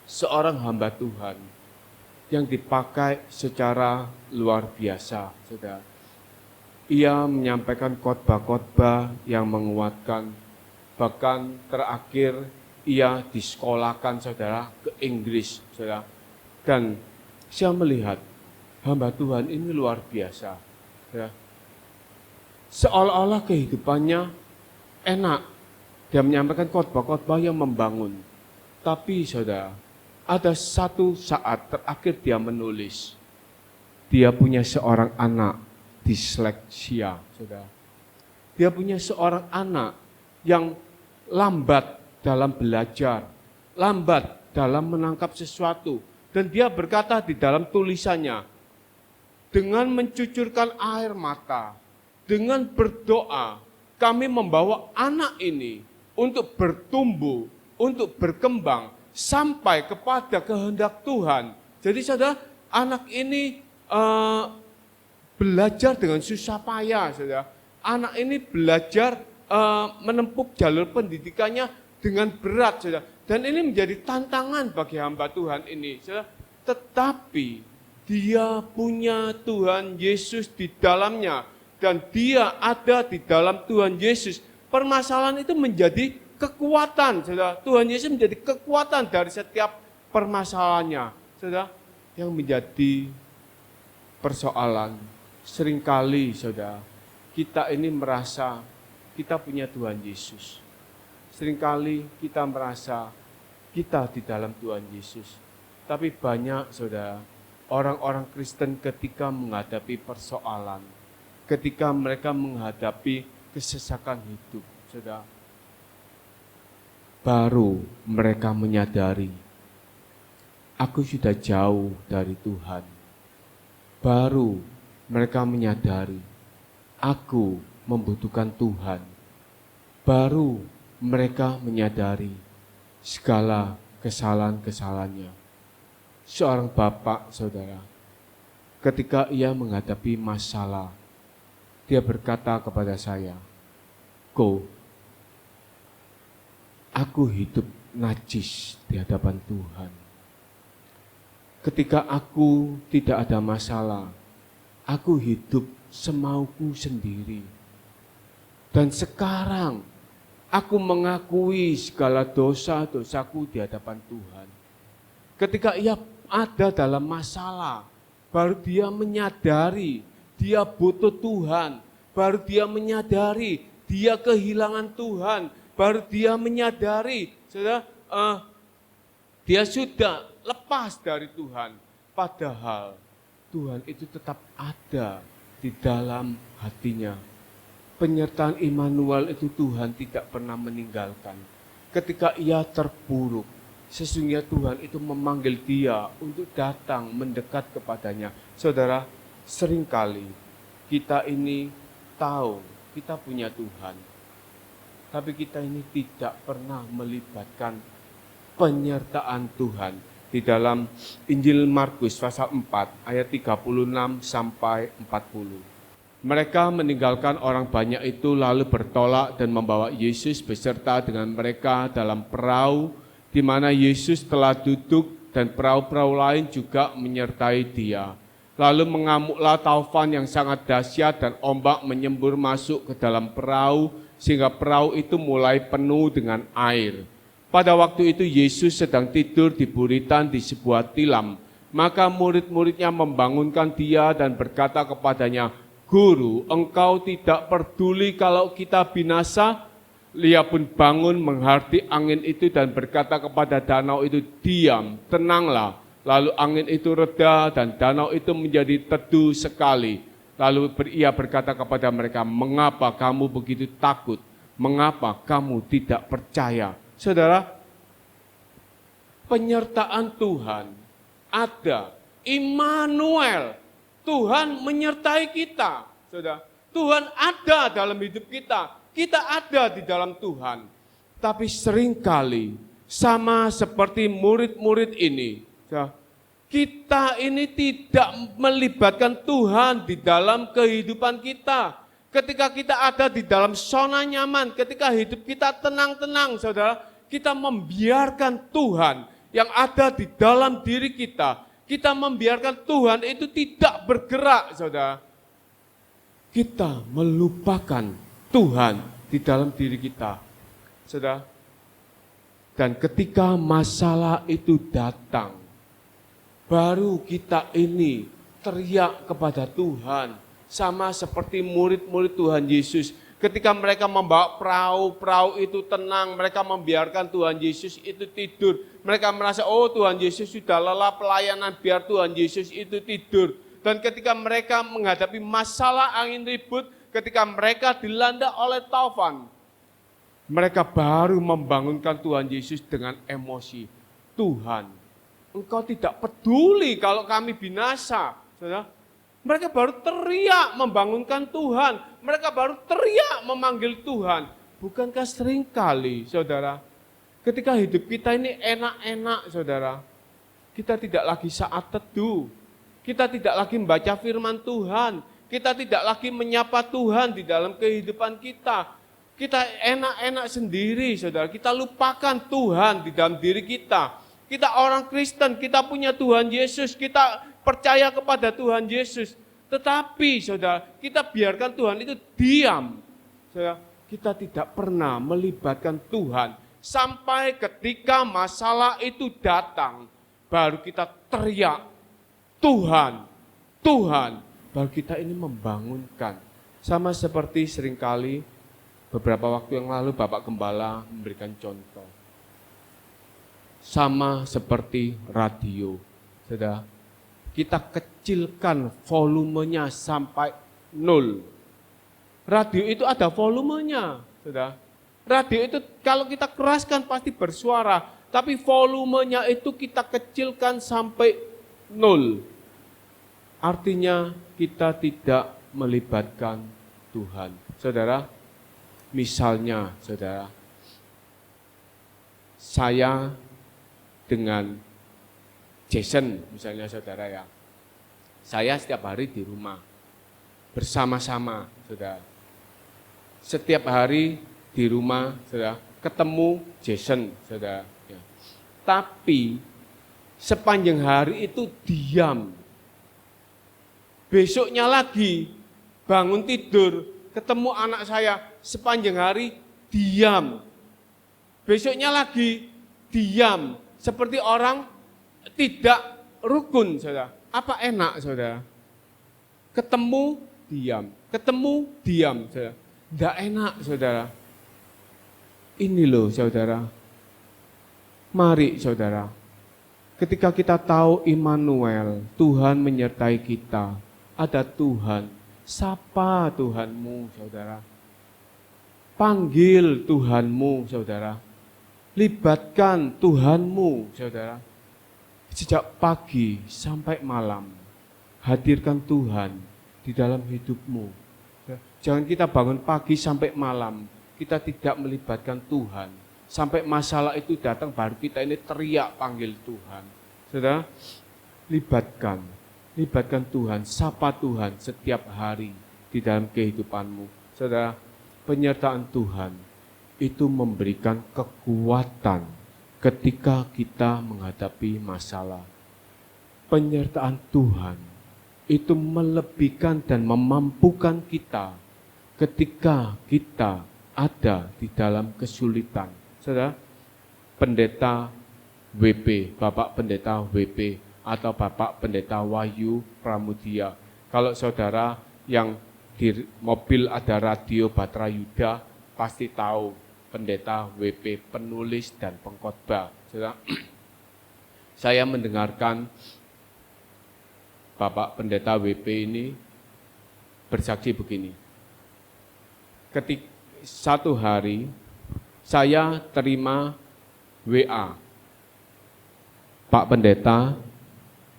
seorang hamba Tuhan yang dipakai secara luar biasa, saudara. Ia menyampaikan khotbah-khotbah yang menguatkan, bahkan terakhir ia disekolahkan, saudara, ke Inggris, saudara. Dan saya melihat hamba Tuhan ini luar biasa, saudara. Seolah-olah kehidupannya enak, dia menyampaikan khotbah-khotbah yang membangun. Tapi saudara, ada satu saat terakhir dia menulis, dia punya seorang anak disleksia, saudara. Dia punya seorang anak yang lambat dalam belajar, lambat dalam menangkap sesuatu. Dan dia berkata di dalam tulisannya, dengan mencucurkan air mata, dengan berdoa, kami membawa anak ini untuk bertumbuh, untuk berkembang, sampai kepada kehendak Tuhan. Jadi saudara, anak ini belajar dengan susah payah, saudara. Anak ini belajar menempuh jalur pendidikannya dengan berat, saudara. Dan ini menjadi tantangan bagi hamba Tuhan ini, saudara. Tetapi dia punya Tuhan Yesus di dalamnya. Dan dia ada di dalam Tuhan Yesus. Permasalahan itu menjadi kekuatan, saudara. Tuhan Yesus menjadi kekuatan dari setiap permasalahannya, saudara. Yang menjadi persoalan, seringkali saudara, kita ini merasa kita punya Tuhan Yesus. Seringkali kita merasa kita di dalam Tuhan Yesus. Tapi banyak saudara, orang-orang Kristen ketika menghadapi persoalan, ketika mereka menghadapi kesesakan hidup, saudara, baru mereka menyadari, aku sudah jauh dari Tuhan. Baru mereka menyadari, aku membutuhkan Tuhan. Baru mereka menyadari segala kesalahan-kesalahannya. Seorang bapak, saudara, ketika ia menghadapi masalah, Dia berkata kepada saya, "Go, aku hidup najis di hadapan Tuhan. Ketika aku tidak ada masalah, aku hidup semauku sendiri. Dan sekarang aku mengakui segala dosa-dosaku di hadapan Tuhan." Ketika ia ada dalam masalah, baru dia menyadari dia butuh Tuhan, baru dia menyadari dia kehilangan Tuhan, baru dia menyadari dia sudah lepas dari Tuhan. Padahal Tuhan itu tetap ada di dalam hatinya. Penyertaan Immanuel itu Tuhan tidak pernah meninggalkan. Ketika ia terpuruk, sesungguhnya Tuhan itu memanggil dia untuk datang mendekat kepadanya. Saudara, seringkali kita ini tahu kita punya Tuhan, tapi kita ini tidak pernah melibatkan penyertaan Tuhan. Di dalam Injil Markus pasal 4 ayat 36 sampai 40. Mereka meninggalkan orang banyak itu lalu bertolak dan membawa Yesus beserta dengan mereka dalam perahu di mana Yesus telah duduk dan perahu-perahu lain juga menyertai dia. Lalu mengamuklah taufan yang sangat dahsyat dan ombak menyembur masuk ke dalam perahu sehingga perahu itu mulai penuh dengan air. Pada waktu itu Yesus sedang tidur di buritan di sebuah tilam. Maka murid-muridnya membangunkan dia dan berkata kepadanya, "Guru, engkau tidak peduli kalau kita binasa?" Ia pun bangun menghardiki angin itu dan berkata kepada danau itu, "Diam, tenanglah." Lalu angin itu reda dan danau itu menjadi teduh sekali. Lalu ia berkata kepada mereka, "Mengapa kamu begitu takut? Mengapa kamu tidak percaya?" Saudara, penyertaan Tuhan ada. Immanuel, Tuhan menyertai kita. Saudara, Tuhan ada dalam hidup kita. Kita ada di dalam Tuhan. Tapi seringkali sama seperti murid-murid ini, kita ini tidak melibatkan Tuhan di dalam kehidupan kita. Ketika kita ada di dalam zona nyaman, ketika hidup kita tenang-tenang, saudara, kita membiarkan Tuhan yang ada di dalam diri kita. Kita membiarkan Tuhan itu tidak bergerak, saudara. Kita melupakan Tuhan di dalam diri kita, saudara. Dan ketika masalah itu datang, baru kita ini teriak kepada Tuhan. Sama seperti murid-murid Tuhan Yesus. Ketika mereka membawa perahu itu tenang, mereka membiarkan Tuhan Yesus itu tidur. Mereka merasa, oh Tuhan Yesus sudah lelah pelayanan, biar Tuhan Yesus itu tidur. Dan ketika mereka menghadapi masalah angin ribut, ketika mereka dilanda oleh taufan, mereka baru membangunkan Tuhan Yesus dengan emosi. "Tuhan, Engkau tidak peduli kalau kami binasa." Saudara, mereka baru teriak membangunkan Tuhan. Mereka baru teriak memanggil Tuhan. Bukankah seringkali, saudara, ketika hidup kita ini enak-enak, saudara, kita tidak lagi saat teduh. Kita tidak lagi membaca firman Tuhan. Kita tidak lagi menyapa Tuhan di dalam kehidupan kita. Kita enak-enak sendiri, saudara. Kita lupakan Tuhan di dalam diri kita. Kita orang Kristen, kita punya Tuhan Yesus. Kita percaya kepada Tuhan Yesus, tetapi saudara, kita biarkan Tuhan itu diam. Saudara, kita tidak pernah melibatkan Tuhan sampai ketika masalah itu datang, baru kita teriak, "Tuhan, Tuhan." Baru kita ini membangunkan. Sama seperti seringkali beberapa waktu yang lalu Bapak Gembala memberikan contoh. Sama seperti radio, saudara. Kita kecilkan volumenya sampai 0. Radio itu ada volumenya, saudara. Radio itu kalau kita keraskan pasti bersuara, tapi volumenya itu kita kecilkan sampai 0. Artinya kita tidak melibatkan Tuhan. Saudara, misalnya saudara, saya dengan Jason misalnya saudara ya, saya setiap hari di rumah. bersama-sama, saudara. Setiap hari di rumah, saudara, ketemu Jason, saudara. Ya. Tapi sepanjang hari itu diam. Besoknya lagi bangun tidur, ketemu anak saya sepanjang hari diam. Besoknya lagi diam, seperti orang tidak rukun, saudara. Apa enak, saudara? Ketemu diam, saudara. Tidak enak, saudara. Ini loh, saudara. Mari, saudara. Ketika kita tahu Immanuel, Tuhan menyertai kita, ada Tuhan, sapa Tuhanmu, saudara. Panggil Tuhanmu, saudara. Libatkan Tuhanmu, saudara. Sejak pagi sampai malam, hadirkan Tuhan di dalam hidupmu. Jangan kita bangun pagi sampai malam, kita tidak melibatkan Tuhan. Sampai masalah itu datang, baru kita ini teriak panggil Tuhan. Saudara, libatkan Tuhan, sapa Tuhan setiap hari di dalam kehidupanmu. Saudara, penyertaan Tuhan itu memberikan kekuatan ketika kita menghadapi masalah. Penyertaan Tuhan itu melebihkan dan memampukan kita ketika kita ada di dalam kesulitan. Saudara, pendeta WP, Bapak Pendeta WP, atau Bapak Pendeta Wahyu Pramudia. Kalau saudara yang di mobil ada radio Batra Yuda, pasti tahu Pendeta WP, penulis dan pengkhotbah. Saudara, saya mendengarkan Bapak Pendeta WP ini bersaksi begini. Ketika satu hari saya terima WA, Pak Pendeta,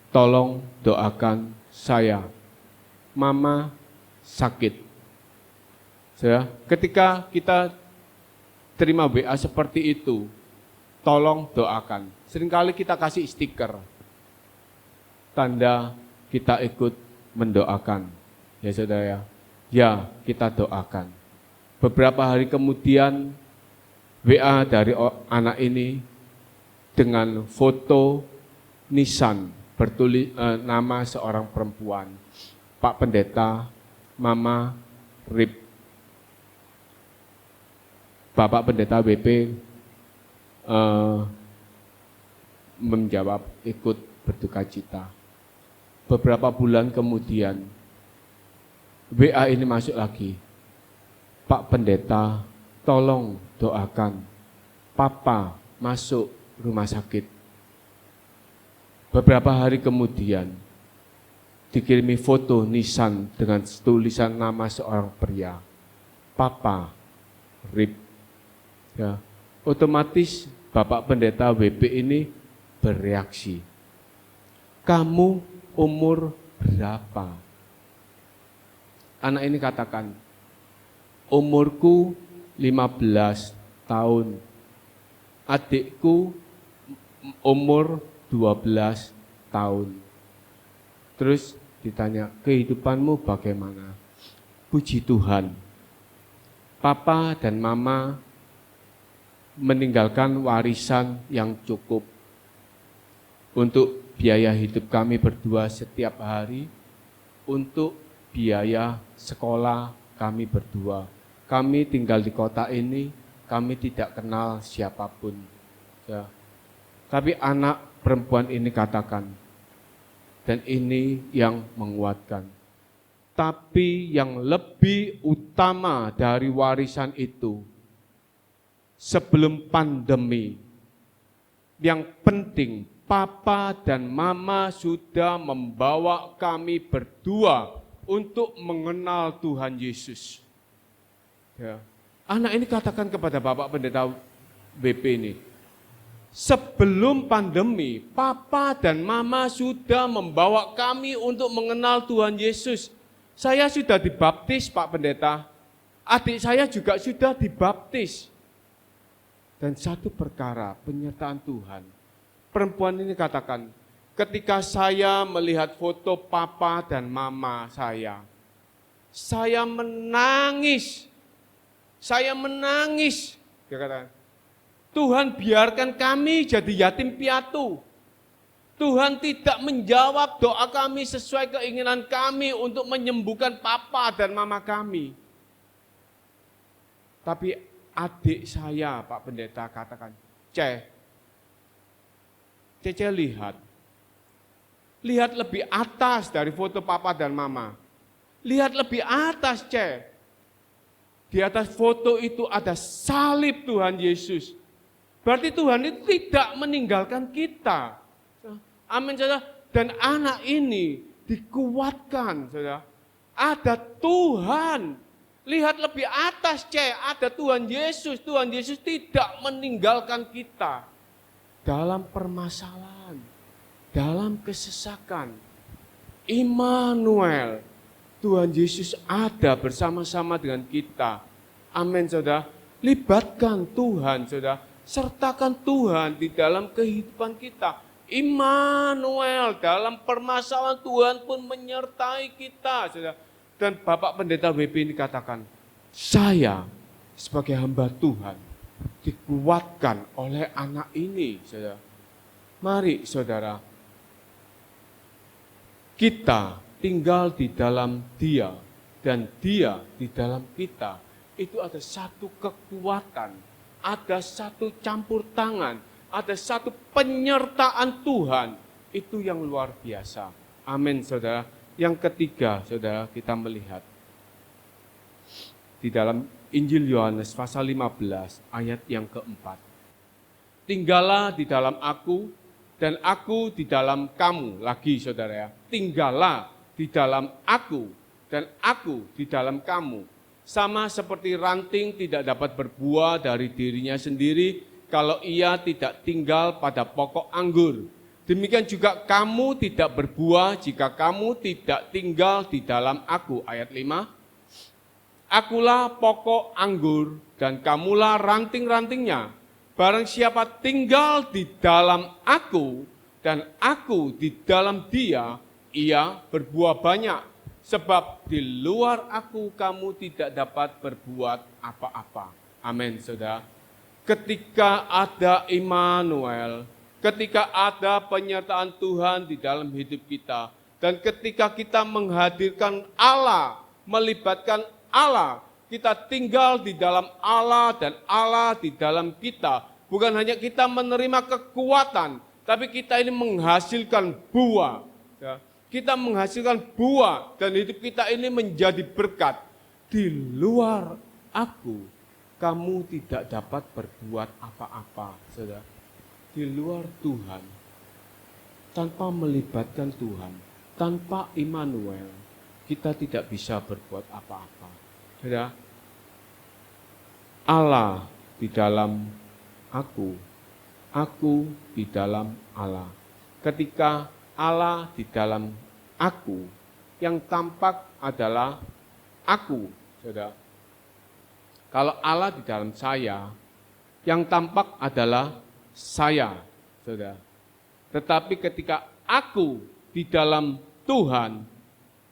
tolong doakan saya, Mama sakit. Saudara, ketika kita terima WA seperti itu, tolong doakan. Seringkali kita kasih stiker, tanda kita ikut mendoakan. Ya saudara ya, ya kita doakan. Beberapa hari kemudian WA dari anak ini dengan foto nisan bertulis nama seorang perempuan. Pak Pendeta, Mama Rip. Bapak Pendeta WP menjawab ikut berduka cita. Beberapa bulan kemudian WA ini masuk lagi. Pak Pendeta, tolong doakan Papa masuk rumah sakit. Beberapa hari kemudian dikirimi foto nisan dengan tulisan nama seorang pria. Papa Rip. Ya, otomatis Bapak Pendeta WP ini bereaksi. Kamu umur berapa? Anak ini katakan, umurku 15 tahun. Adikku umur 12 tahun. Terus ditanya, kehidupanmu bagaimana? Puji Tuhan, Papa dan Mama meninggalkan warisan yang cukup untuk biaya hidup kami berdua setiap hari, untuk biaya sekolah kami berdua. Kami tinggal di kota ini, kami tidak kenal siapapun. Ya. Tapi anak perempuan ini katakan, dan ini yang menguatkan. Tapi yang lebih utama dari warisan itu, sebelum pandemi, yang penting Papa dan Mama sudah membawa kami berdua untuk mengenal Tuhan Yesus. Ya. Anak ini katakan kepada Bapak Pendeta BP ini, sebelum pandemi, Papa dan Mama sudah membawa kami untuk mengenal Tuhan Yesus. Saya sudah dibaptis, Pak Pendeta. Adik saya juga sudah dibaptis. Dan satu perkara, penyertaan Tuhan. Perempuan ini katakan, ketika saya melihat foto Papa dan Mama saya, saya menangis. Saya menangis. Dia katakan, Tuhan biarkan kami jadi yatim piatu. Tuhan tidak menjawab doa kami sesuai keinginan kami untuk menyembuhkan papa dan mama kami. Tapi adik saya, Pak Pendeta, katakan, Cece lihat lebih atas dari foto papa dan mama. Lihat lebih atas, Di atas foto itu ada salib Tuhan Yesus. Berarti Tuhan itu tidak meninggalkan kita. Amin, saudara. Dan anak ini dikuatkan, saudara. Ada Tuhan. Lihat lebih atas, ada Tuhan Yesus. Tuhan Yesus tidak meninggalkan kita. Dalam permasalahan, dalam kesesakan. Immanuel, Tuhan Yesus ada bersama-sama dengan kita. Amin, saudara. Libatkan Tuhan, saudara. Sertakan Tuhan di dalam kehidupan kita. Immanuel, dalam permasalahan Tuhan pun menyertai kita, saudara. Dan Bapak Pendeta WP ini katakan, saya sebagai hamba Tuhan dikuatkan oleh anak ini, saudara. Mari, saudara, kita tinggal di dalam Dia dan Dia di dalam kita. Itu ada satu kekuatan, ada satu campur tangan, ada satu penyertaan Tuhan. Itu yang luar biasa. Amin, saudara. Yang ketiga, saudara, kita melihat di dalam Injil Yohanes pasal 15 ayat yang keempat. Tinggallah di dalam aku dan aku di dalam kamu. Lagi, saudara, ya. Tinggallah di dalam aku dan aku di dalam kamu. Sama seperti ranting tidak dapat berbuah dari dirinya sendiri kalau ia tidak tinggal pada pokok anggur. Demikian juga kamu tidak berbuah jika kamu tidak tinggal di dalam aku. Ayat 5. Akulah pokok anggur dan kamulah ranting-rantingnya. Barang siapa tinggal di dalam aku dan aku di dalam dia, ia berbuah banyak. Sebab di luar aku kamu tidak dapat berbuat apa-apa. Amin, saudara. Ketika ada Immanuel, ketika ada penyertaan Tuhan di dalam hidup kita, dan ketika kita menghadirkan Allah, melibatkan Allah, kita tinggal di dalam Allah dan Allah di dalam kita. Bukan hanya kita menerima kekuatan, tapi kita ini menghasilkan buah. Kita menghasilkan buah dan hidup kita ini menjadi berkat. Di luar aku, kamu tidak dapat berbuat apa-apa, saudara. Di luar Tuhan, tanpa melibatkan Tuhan, tanpa Immanuel, kita tidak bisa berbuat apa-apa. Saudara, Allah di dalam aku di dalam Allah. Ketika Allah di dalam aku, yang tampak adalah aku, saudara. Kalau Allah di dalam saya, yang tampak adalah saya, saudara. Tetapi ketika aku di dalam Tuhan,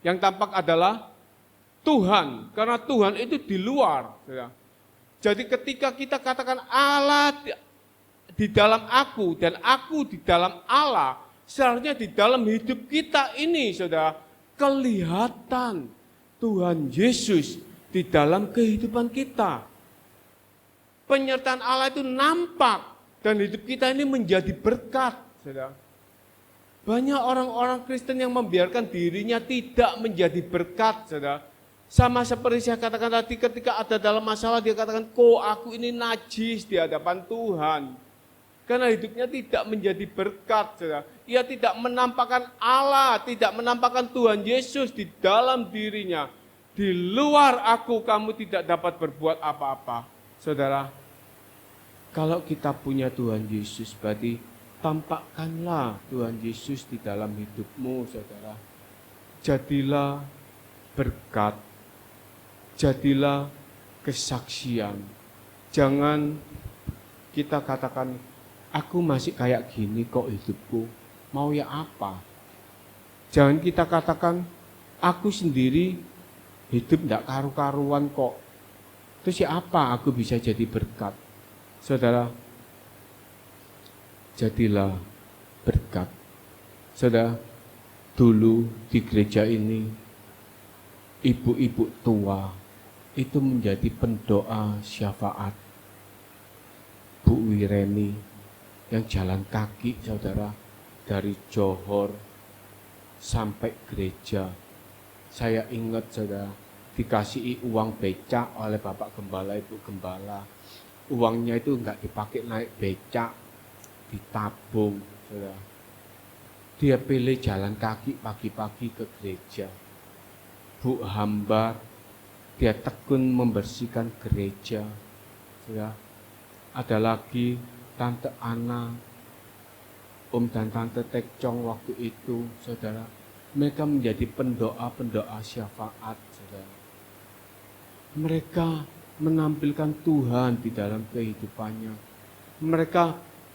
yang tampak adalah Tuhan, karena Tuhan itu di luar, saudara. Jadi ketika kita katakan Allah di dalam aku dan aku di dalam Allah, seharusnya di dalam hidup kita ini, saudara, kelihatan Tuhan Yesus di dalam kehidupan kita. Penyertaan Allah itu nampak. Dan hidup kita ini menjadi berkat, saudara. Banyak orang-orang Kristen yang membiarkan dirinya tidak menjadi berkat, saudara. Sama seperti saya katakan tadi, ketika ada dalam masalah, dia katakan, kok aku ini najis di hadapan Tuhan. Karena hidupnya tidak menjadi berkat, saudara. Ia tidak menampakkan Allah, tidak menampakkan Tuhan Yesus di dalam dirinya. Di luar aku, kamu tidak dapat berbuat apa-apa, saudara. Kalau kita punya Tuhan Yesus, berarti tampakkanlah Tuhan Yesus di dalam hidupmu, saudara. Jadilah berkat, jadilah kesaksian. Jangan kita katakan, aku masih kayak gini kok hidupku, mau ya apa? Jangan kita katakan, aku sendiri hidup tidak karu-karuan kok. Terus siapa aku bisa jadi berkat? Saudara, jadilah berkat. Saudara, dulu di gereja ini, ibu-ibu tua itu menjadi pendoa syafaat. Bu Wireni yang jalan kaki, saudara, dari Johor sampai gereja. Saya ingat, saudara, dikasih uang becak oleh Bapak Gembala, Ibu Gembala. Uangnya itu enggak dipakai naik becak, ditabung, saudara. Dia pilih jalan kaki pagi-pagi ke gereja. Bu Hambar, dia tekun membersihkan gereja. Saudara, ada lagi Tante Ana, Om dan Tante Tekcong waktu itu, saudara. Mereka menjadi pendoa-pendoa syafaat, saudara. Mereka menampilkan Tuhan di dalam kehidupannya. Mereka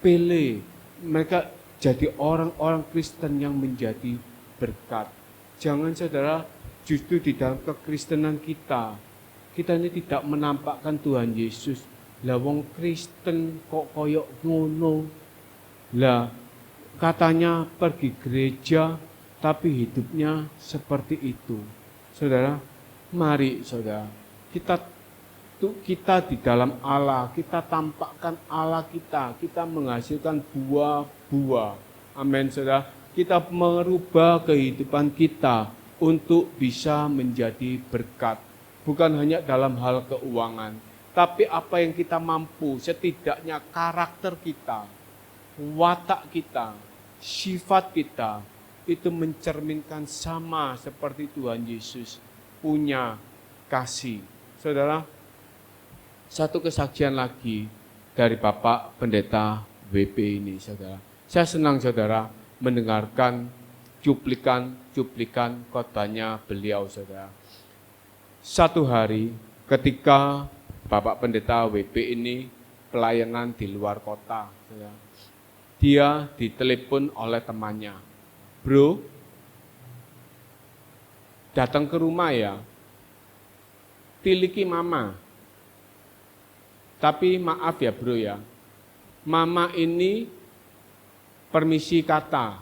pilih, mereka jadi orang-orang Kristen yang menjadi berkat. Jangan, saudara, justru di dalam kekristenan kita ini tidak menampakkan Tuhan Yesus. Lah wong Kristen kok koyok ngono. Lah katanya pergi gereja tapi hidupnya seperti itu. Saudara, mari saudara, kita di dalam Allah, kita tampakkan Allah kita menghasilkan buah-buah. Amin, saudara. Kita merubah kehidupan kita untuk bisa menjadi berkat. Bukan hanya dalam hal keuangan, tapi apa yang kita mampu, setidaknya karakter kita, watak kita, sifat kita, itu mencerminkan sama seperti Tuhan Yesus punya kasih. Saudara, satu kesaksian lagi dari Bapak Pendeta WP ini, saudara. Saya senang, saudara, mendengarkan cuplikan khotbahnya beliau, saudara. Satu hari ketika Bapak Pendeta WP ini pelayanan di luar kota, saudara, dia ditelepon oleh temannya. Bro, datang ke rumah ya, tiliki mama. Tapi maaf ya bro ya, mama ini permisi kata,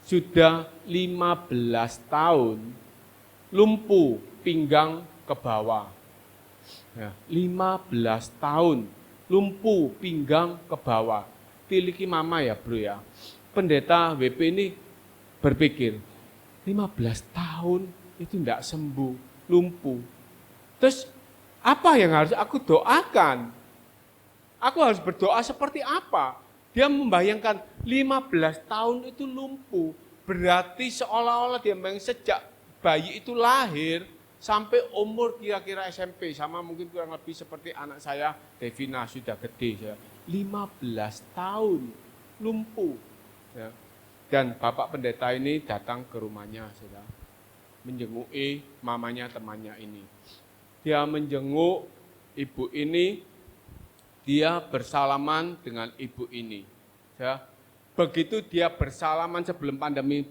sudah 15 tahun lumpuh pinggang ke bawah. Ya, 15 tahun lumpuh pinggang ke bawah. Tiliki mama ya bro ya. Pendeta WP ini berpikir, 15 tahun itu tidak sembuh, lumpuh. Terus apa yang harus aku doakan? Aku harus berdoa seperti apa? Dia membayangkan 15 tahun itu lumpuh, berarti seolah-olah dia memang sejak bayi itu lahir sampai umur kira-kira SMP, sama mungkin kurang lebih seperti anak saya, Devina, sudah gede. 15 tahun lumpuh. Ya. Dan Bapak Pendeta ini datang ke rumahnya, saudara, menjenguk mamanya temannya ini. Dia menjenguk ibu ini, dia bersalaman dengan ibu ini. Ya. Begitu dia bersalaman sebelum pandemi,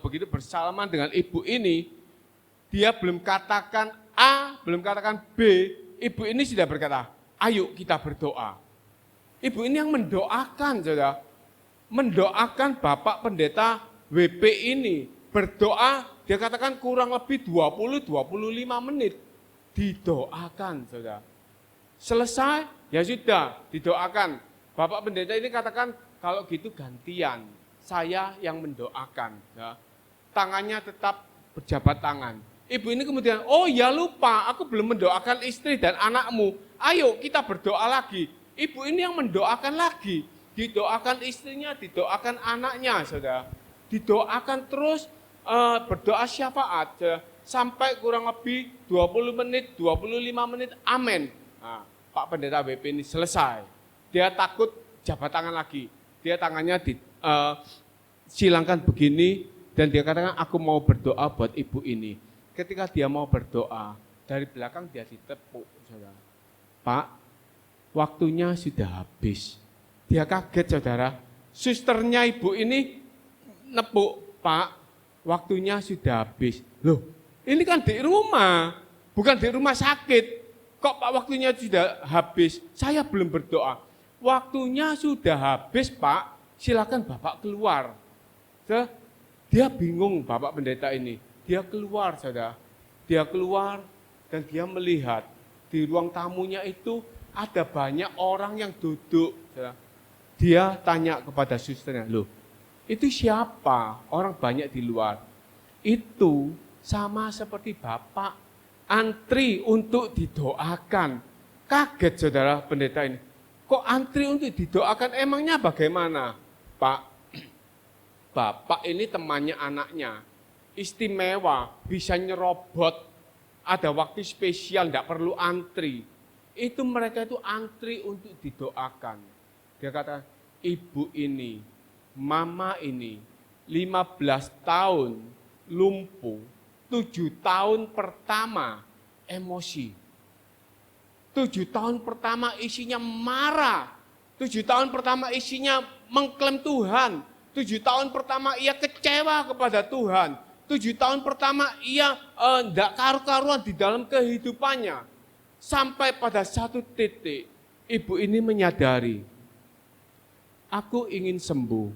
begitu bersalaman dengan ibu ini, dia belum katakan A, belum katakan B, ibu ini sudah berkata, ayo kita berdoa. Ibu ini yang mendoakan, saudara. Mendoakan Bapak Pendeta WP ini. Berdoa, dia katakan kurang lebih 20-25 menit. Didoakan, saudara. Selesai, ya sudah, didoakan. Bapak Pendeta ini katakan, kalau gitu gantian, saya yang mendoakan. Ya. Tangannya tetap berjabat tangan. Ibu ini kemudian, oh ya lupa, aku belum mendoakan istri dan anakmu. Ayo kita berdoa lagi. Ibu ini yang mendoakan lagi. Didoakan istrinya, didoakan anaknya, saudara. Didoakan terus, berdoa syafaat. Sampai kurang lebih 20 menit, 25 menit, amin. Nah, Pak Pendeta WP ini selesai. Dia takut jabat tangan lagi. Dia tangannya silangkan begini, dan dia katakan, aku mau berdoa buat ibu ini. Ketika dia mau berdoa, dari belakang dia ditepuk, saudara. Pak, waktunya sudah habis. Dia kaget, saudara. Susternya ibu ini nepuk, Pak, waktunya sudah habis. Loh, Ini kan di rumah, bukan di rumah sakit. Kok Pak waktunya sudah habis? Saya belum berdoa. Waktunya sudah habis Pak, silakan Bapak keluar. Dia bingung Bapak pendeta ini. Dia keluar saudara. Dia keluar dan dia melihat di ruang tamunya itu ada banyak orang yang duduk. Saudara. Dia tanya kepada susternya, loh itu siapa? Orang banyak di luar. Itu sama seperti Bapak antri untuk didoakan. Kaget saudara pendeta ini. Kok antri untuk didoakan? Emangnya bagaimana? Pak, Bapak ini temannya anaknya. Istimewa, bisa nyerobot. Ada waktu spesial, tidak perlu antri. Itu mereka itu antri untuk didoakan. Dia kata, ibu ini, mama ini, 15 tahun lumpuh, 7 tahun pertama emosi. 7 tahun pertama isinya marah. 7 tahun pertama isinya mengklaim Tuhan. 7 tahun pertama ia kecewa kepada Tuhan. 7 tahun pertama ia tidak karu-karuan di dalam kehidupannya. Sampai pada satu titik, ibu ini menyadari, aku ingin sembuh.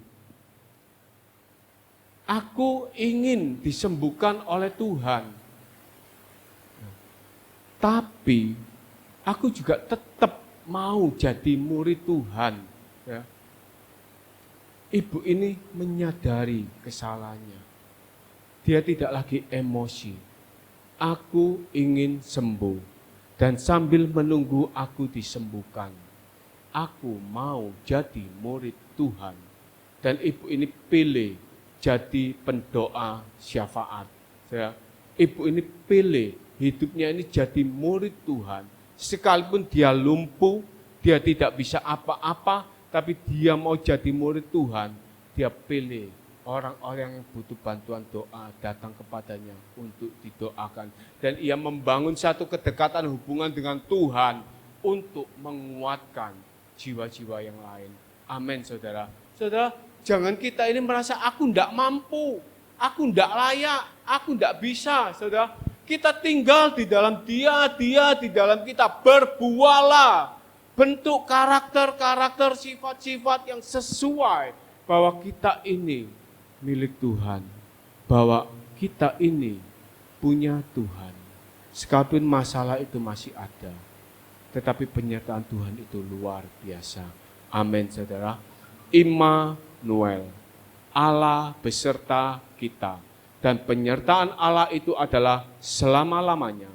Aku ingin disembuhkan oleh Tuhan. Tapi aku juga tetap mau jadi murid Tuhan. Ya. Ibu ini menyadari kesalahannya. Dia tidak lagi emosi. Aku ingin sembuh. Dan sambil menunggu aku disembuhkan, aku mau jadi murid Tuhan. Dan ibu ini pilih jadi pendoa syafaat. Ibu ini pilih hidupnya ini jadi murid Tuhan. Sekalipun dia lumpuh, dia tidak bisa apa-apa, tapi dia mau jadi murid Tuhan. Dia pilih orang-orang yang butuh bantuan doa datang kepadanya untuk didoakan. Dan ia membangun satu kedekatan hubungan dengan Tuhan untuk menguatkan jiwa-jiwa yang lain. Amin saudara. Saudara, jangan kita ini merasa aku tidak mampu, aku tidak layak, aku tidak bisa. Saudara, kita tinggal di dalam dia di dalam kita. Berbuahlah, bentuk karakter-karakter, sifat-sifat yang sesuai bahwa kita ini milik Tuhan, bahwa kita ini punya Tuhan. Sekalipun masalah itu masih ada, tetapi penyertaan Tuhan itu luar biasa. Amin saudara. Immanuel, Allah beserta kita. Dan penyertaan Allah itu adalah selama-lamanya.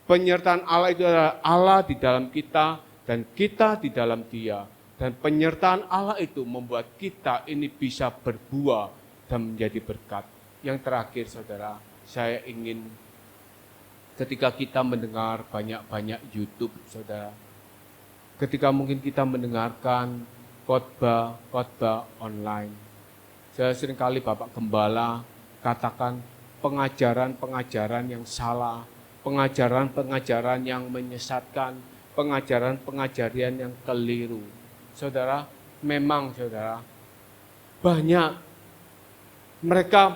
Penyertaan Allah itu adalah Allah di dalam kita dan kita di dalam Dia. Dan penyertaan Allah itu membuat kita ini bisa berbuah dan menjadi berkat. Yang terakhir saudara, saya ingin ketika kita mendengar banyak-banyak YouTube saudara, ketika mungkin kita mendengarkan khotbah online, saya seringkali Bapak Gembala katakan pengajaran-pengajaran yang salah, pengajaran-pengajaran yang menyesatkan, pengajaran-pengajaran yang keliru. Saudara, memang saudara, banyak mereka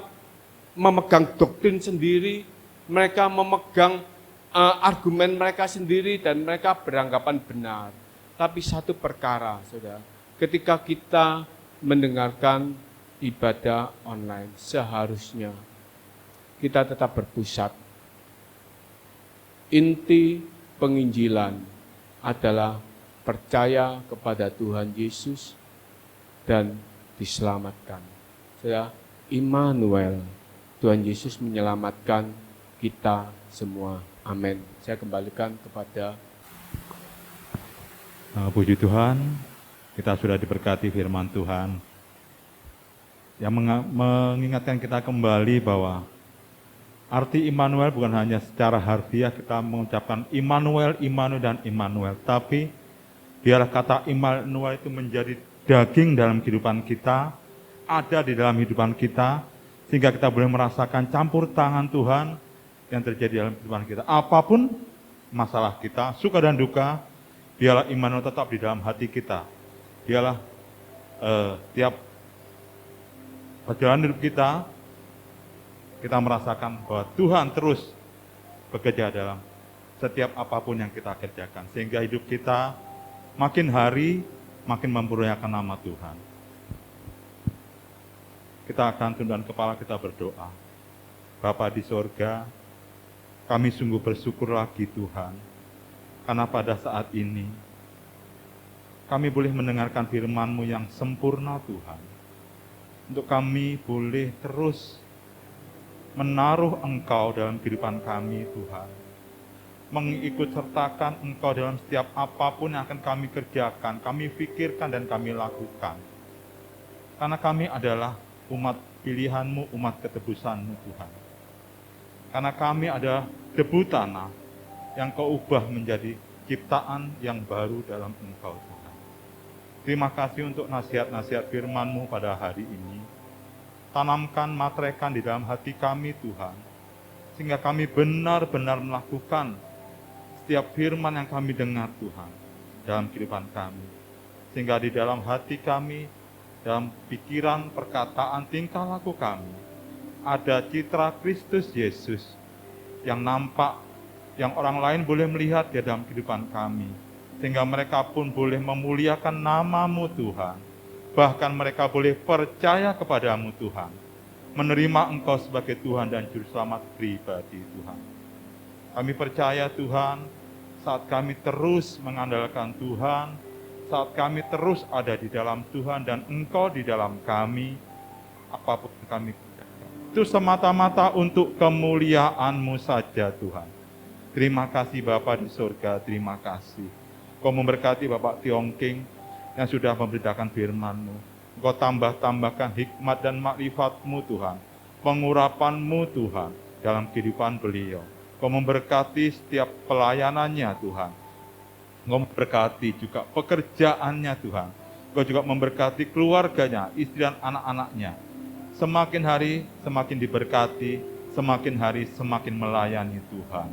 memegang doktrin sendiri, mereka memegang argumen mereka sendiri dan mereka beranggapan benar. Tapi satu perkara, saudara, ketika kita mendengarkan ibadah online, seharusnya kita tetap berpusat. Inti penginjilan adalah percaya kepada Tuhan Yesus dan diselamatkan. Saudara, Immanuel, Tuhan Yesus menyelamatkan kita semua. Amin. Saya kembalikan kepada puji Tuhan, kita sudah diberkati firman Tuhan yang mengingatkan kita kembali bahwa arti Immanuel bukan hanya secara harfiah kita mengucapkan Immanuel, Immanuel dan Immanuel, tapi biarlah kata Immanuel itu menjadi daging dalam kehidupan kita, ada di dalam kehidupan kita, sehingga kita boleh merasakan campur tangan Tuhan yang terjadi dalam kehidupan kita. Apapun masalah kita, suka dan duka, biarlah Immanuel tetap di dalam hati kita. Biarlah tiap perjalanan hidup kita kita merasakan bahwa Tuhan terus bekerja dalam setiap apapun yang kita kerjakan. Sehingga hidup kita makin hari makin memuliakan nama Tuhan. Kita akan tundukkan kepala, kita berdoa. Bapa di sorga, kami sungguh bersyukur lagi Tuhan, karena pada saat ini kami boleh mendengarkan firman-Mu yang sempurna Tuhan. Untuk kami boleh terus menaruh Engkau dalam kehidupan kami Tuhan. Mengikut sertakan Engkau dalam setiap apapun yang akan kami kerjakan, kami pikirkan dan kami lakukan. Karena kami adalah umat pilihan-Mu, umat ketebusan-Mu Tuhan. Karena kami adalah debu tanah yang Kau ubah menjadi ciptaan yang baru dalam Engkau Tuhan. Terima kasih untuk nasihat-nasihat firman-Mu pada hari ini. Tanamkan, materaikan di dalam hati kami Tuhan, sehingga kami benar-benar melakukan setiap firman yang kami dengar Tuhan dalam kehidupan kami. Sehingga di dalam hati kami, dalam pikiran, perkataan, tingkah laku kami, ada citra Kristus Yesus yang nampak, yang orang lain boleh melihat di dalam kehidupan kami. Sehingga mereka pun boleh memuliakan nama-Mu Tuhan. Bahkan mereka boleh percaya kepada-Mu Tuhan. Menerima Engkau sebagai Tuhan dan Juru Selamat pribadi Tuhan. Kami percaya Tuhan, saat kami terus mengandalkan Tuhan, saat kami terus ada di dalam Tuhan dan Engkau di dalam kami, apapun yang kami kerjakan, itu semata-mata untuk kemuliaan-Mu saja Tuhan. Terima kasih Bapa di surga, terima kasih. Kau memberkati Bapak Tiongking yang sudah memberitakan firman-Mu. Engkau tambah-tambahkan hikmat dan makrifat-Mu Tuhan, pengurapan-Mu Tuhan dalam kehidupan beliau. Kau memberkati setiap pelayanannya Tuhan. Engkau memberkati juga pekerjaannya Tuhan. Engkau juga memberkati keluarganya, istri dan anak-anaknya. Semakin hari semakin diberkati, semakin hari semakin melayani Tuhan.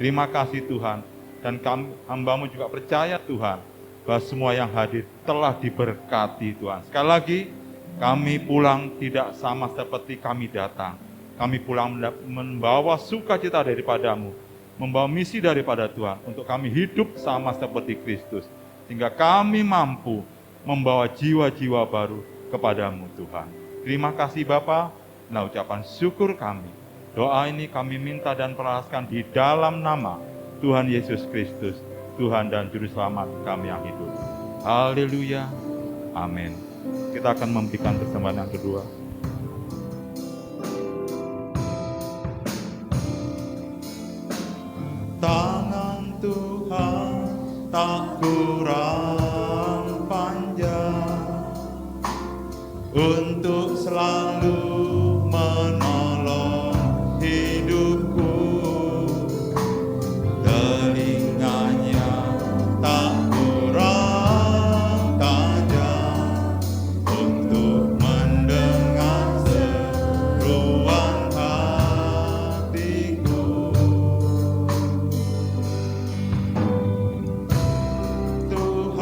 Terima kasih Tuhan. Dan kami, hamba-Mu juga percaya Tuhan, bahwa semua yang hadir telah diberkati Tuhan. Sekali lagi, kami pulang tidak sama seperti kami datang. Kami pulang membawa sukacita daripada-Mu, membawa misi daripada Tuhan, untuk kami hidup sama seperti Kristus. Sehingga kami mampu membawa jiwa-jiwa baru kepada-Mu Tuhan. Terima kasih Bapa. Nah, ucapan syukur kami. Doa ini kami minta dan perahaskan di dalam nama Tuhan Yesus Kristus, Tuhan dan Juru Selamat kami yang hidup. Haleluya. Amin. Kita akan memberikan persembahan yang kedua. Tangan Tuhan tak kurang panjang untuk selalu menolong hidupku. Telinganya tak kurang tajam untuk mendengar seruan hatiku. Tuhan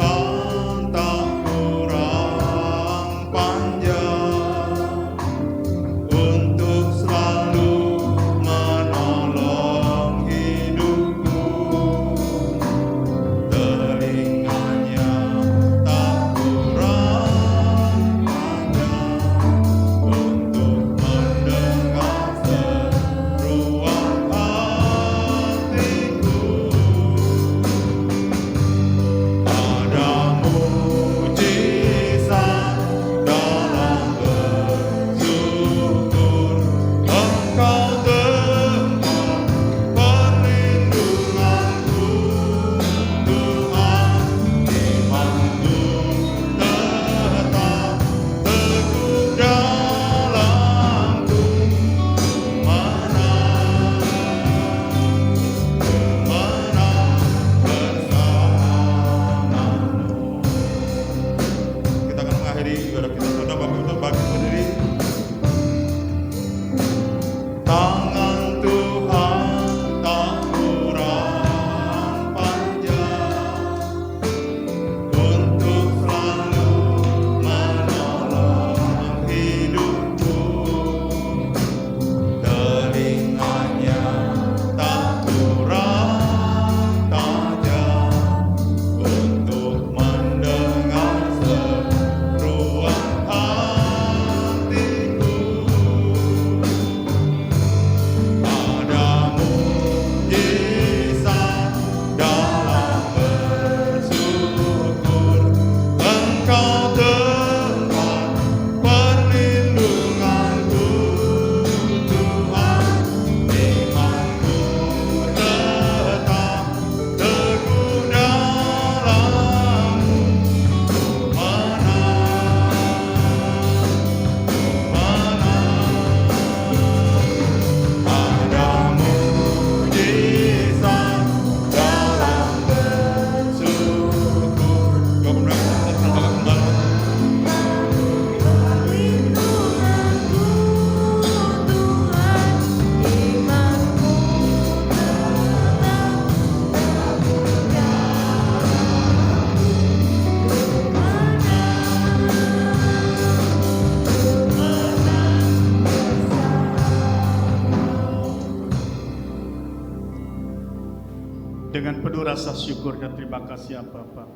penuh rasa syukur dan terima kasih ya Bapa.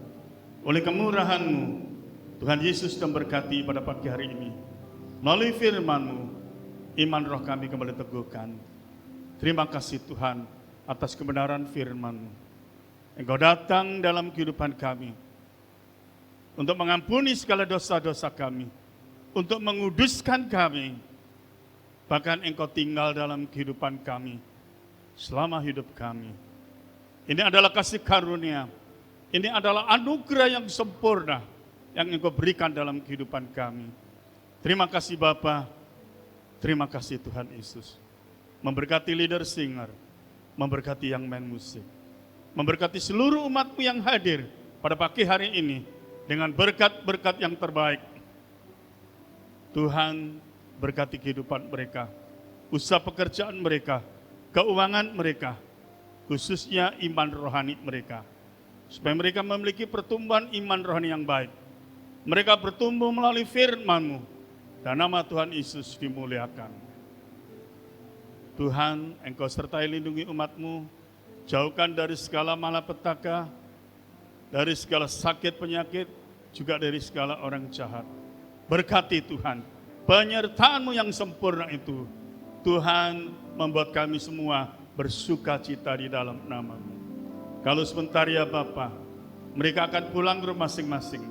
Oleh kemurahan-Mu, Tuhan Yesus memberkati pada pagi hari ini. Melalui firman-Mu, iman roh kami kembali teguhkan. Terima kasih Tuhan atas kebenaran firman-Mu. Engkau datang dalam kehidupan kami untuk mengampuni segala dosa-dosa kami, untuk menguduskan kami. Bahkan Engkau tinggal dalam kehidupan kami selama hidup kami. Ini adalah kasih karunia. Ini adalah anugerah yang sempurna yang Engkau berikan dalam kehidupan kami. Terima kasih Bapa. Terima kasih Tuhan Yesus. Memberkati leader singer, memberkati yang main musik, memberkati seluruh umat-Mu yang hadir pada pagi hari ini dengan berkat-berkat yang terbaik. Tuhan berkati kehidupan mereka, usaha pekerjaan mereka, keuangan mereka, khususnya iman rohani mereka. Supaya mereka memiliki pertumbuhan iman rohani yang baik. Mereka bertumbuh melalui firman-Mu dan nama Tuhan Yesus dimuliakan. Tuhan, Engkau sertai lindungi umat-Mu, jauhkan dari segala malapetaka, dari segala sakit penyakit, juga dari segala orang jahat. Berkati Tuhan, penyertaan-Mu yang sempurna itu, Tuhan membuat kami semua bersuka cita di dalam nama-Mu. Kalau sebentar ya Bapa, mereka akan pulang ke rumah masing-masing.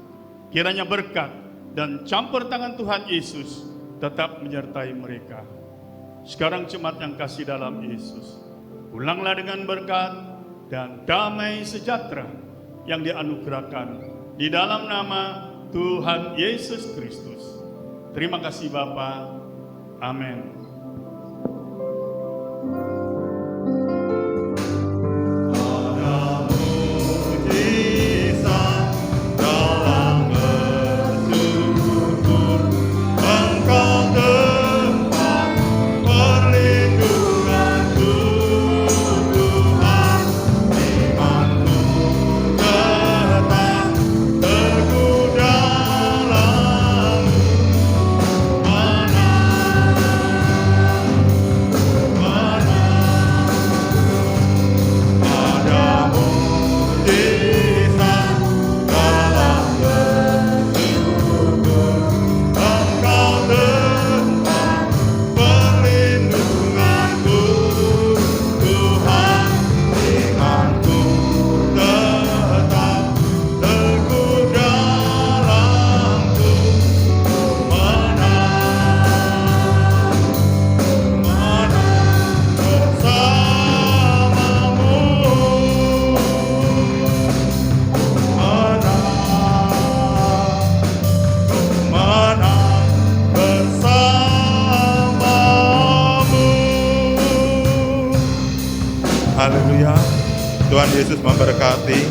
Kiranya berkat dan campur tangan Tuhan Yesus tetap menyertai mereka. Sekarang jemaat yang kasih dalam Yesus, pulanglah dengan berkat dan damai sejahtera yang dianugerahkan di dalam nama Tuhan Yesus Kristus. Terima kasih Bapa. Amin. Haleluya. Tuhan Yesus memberkati.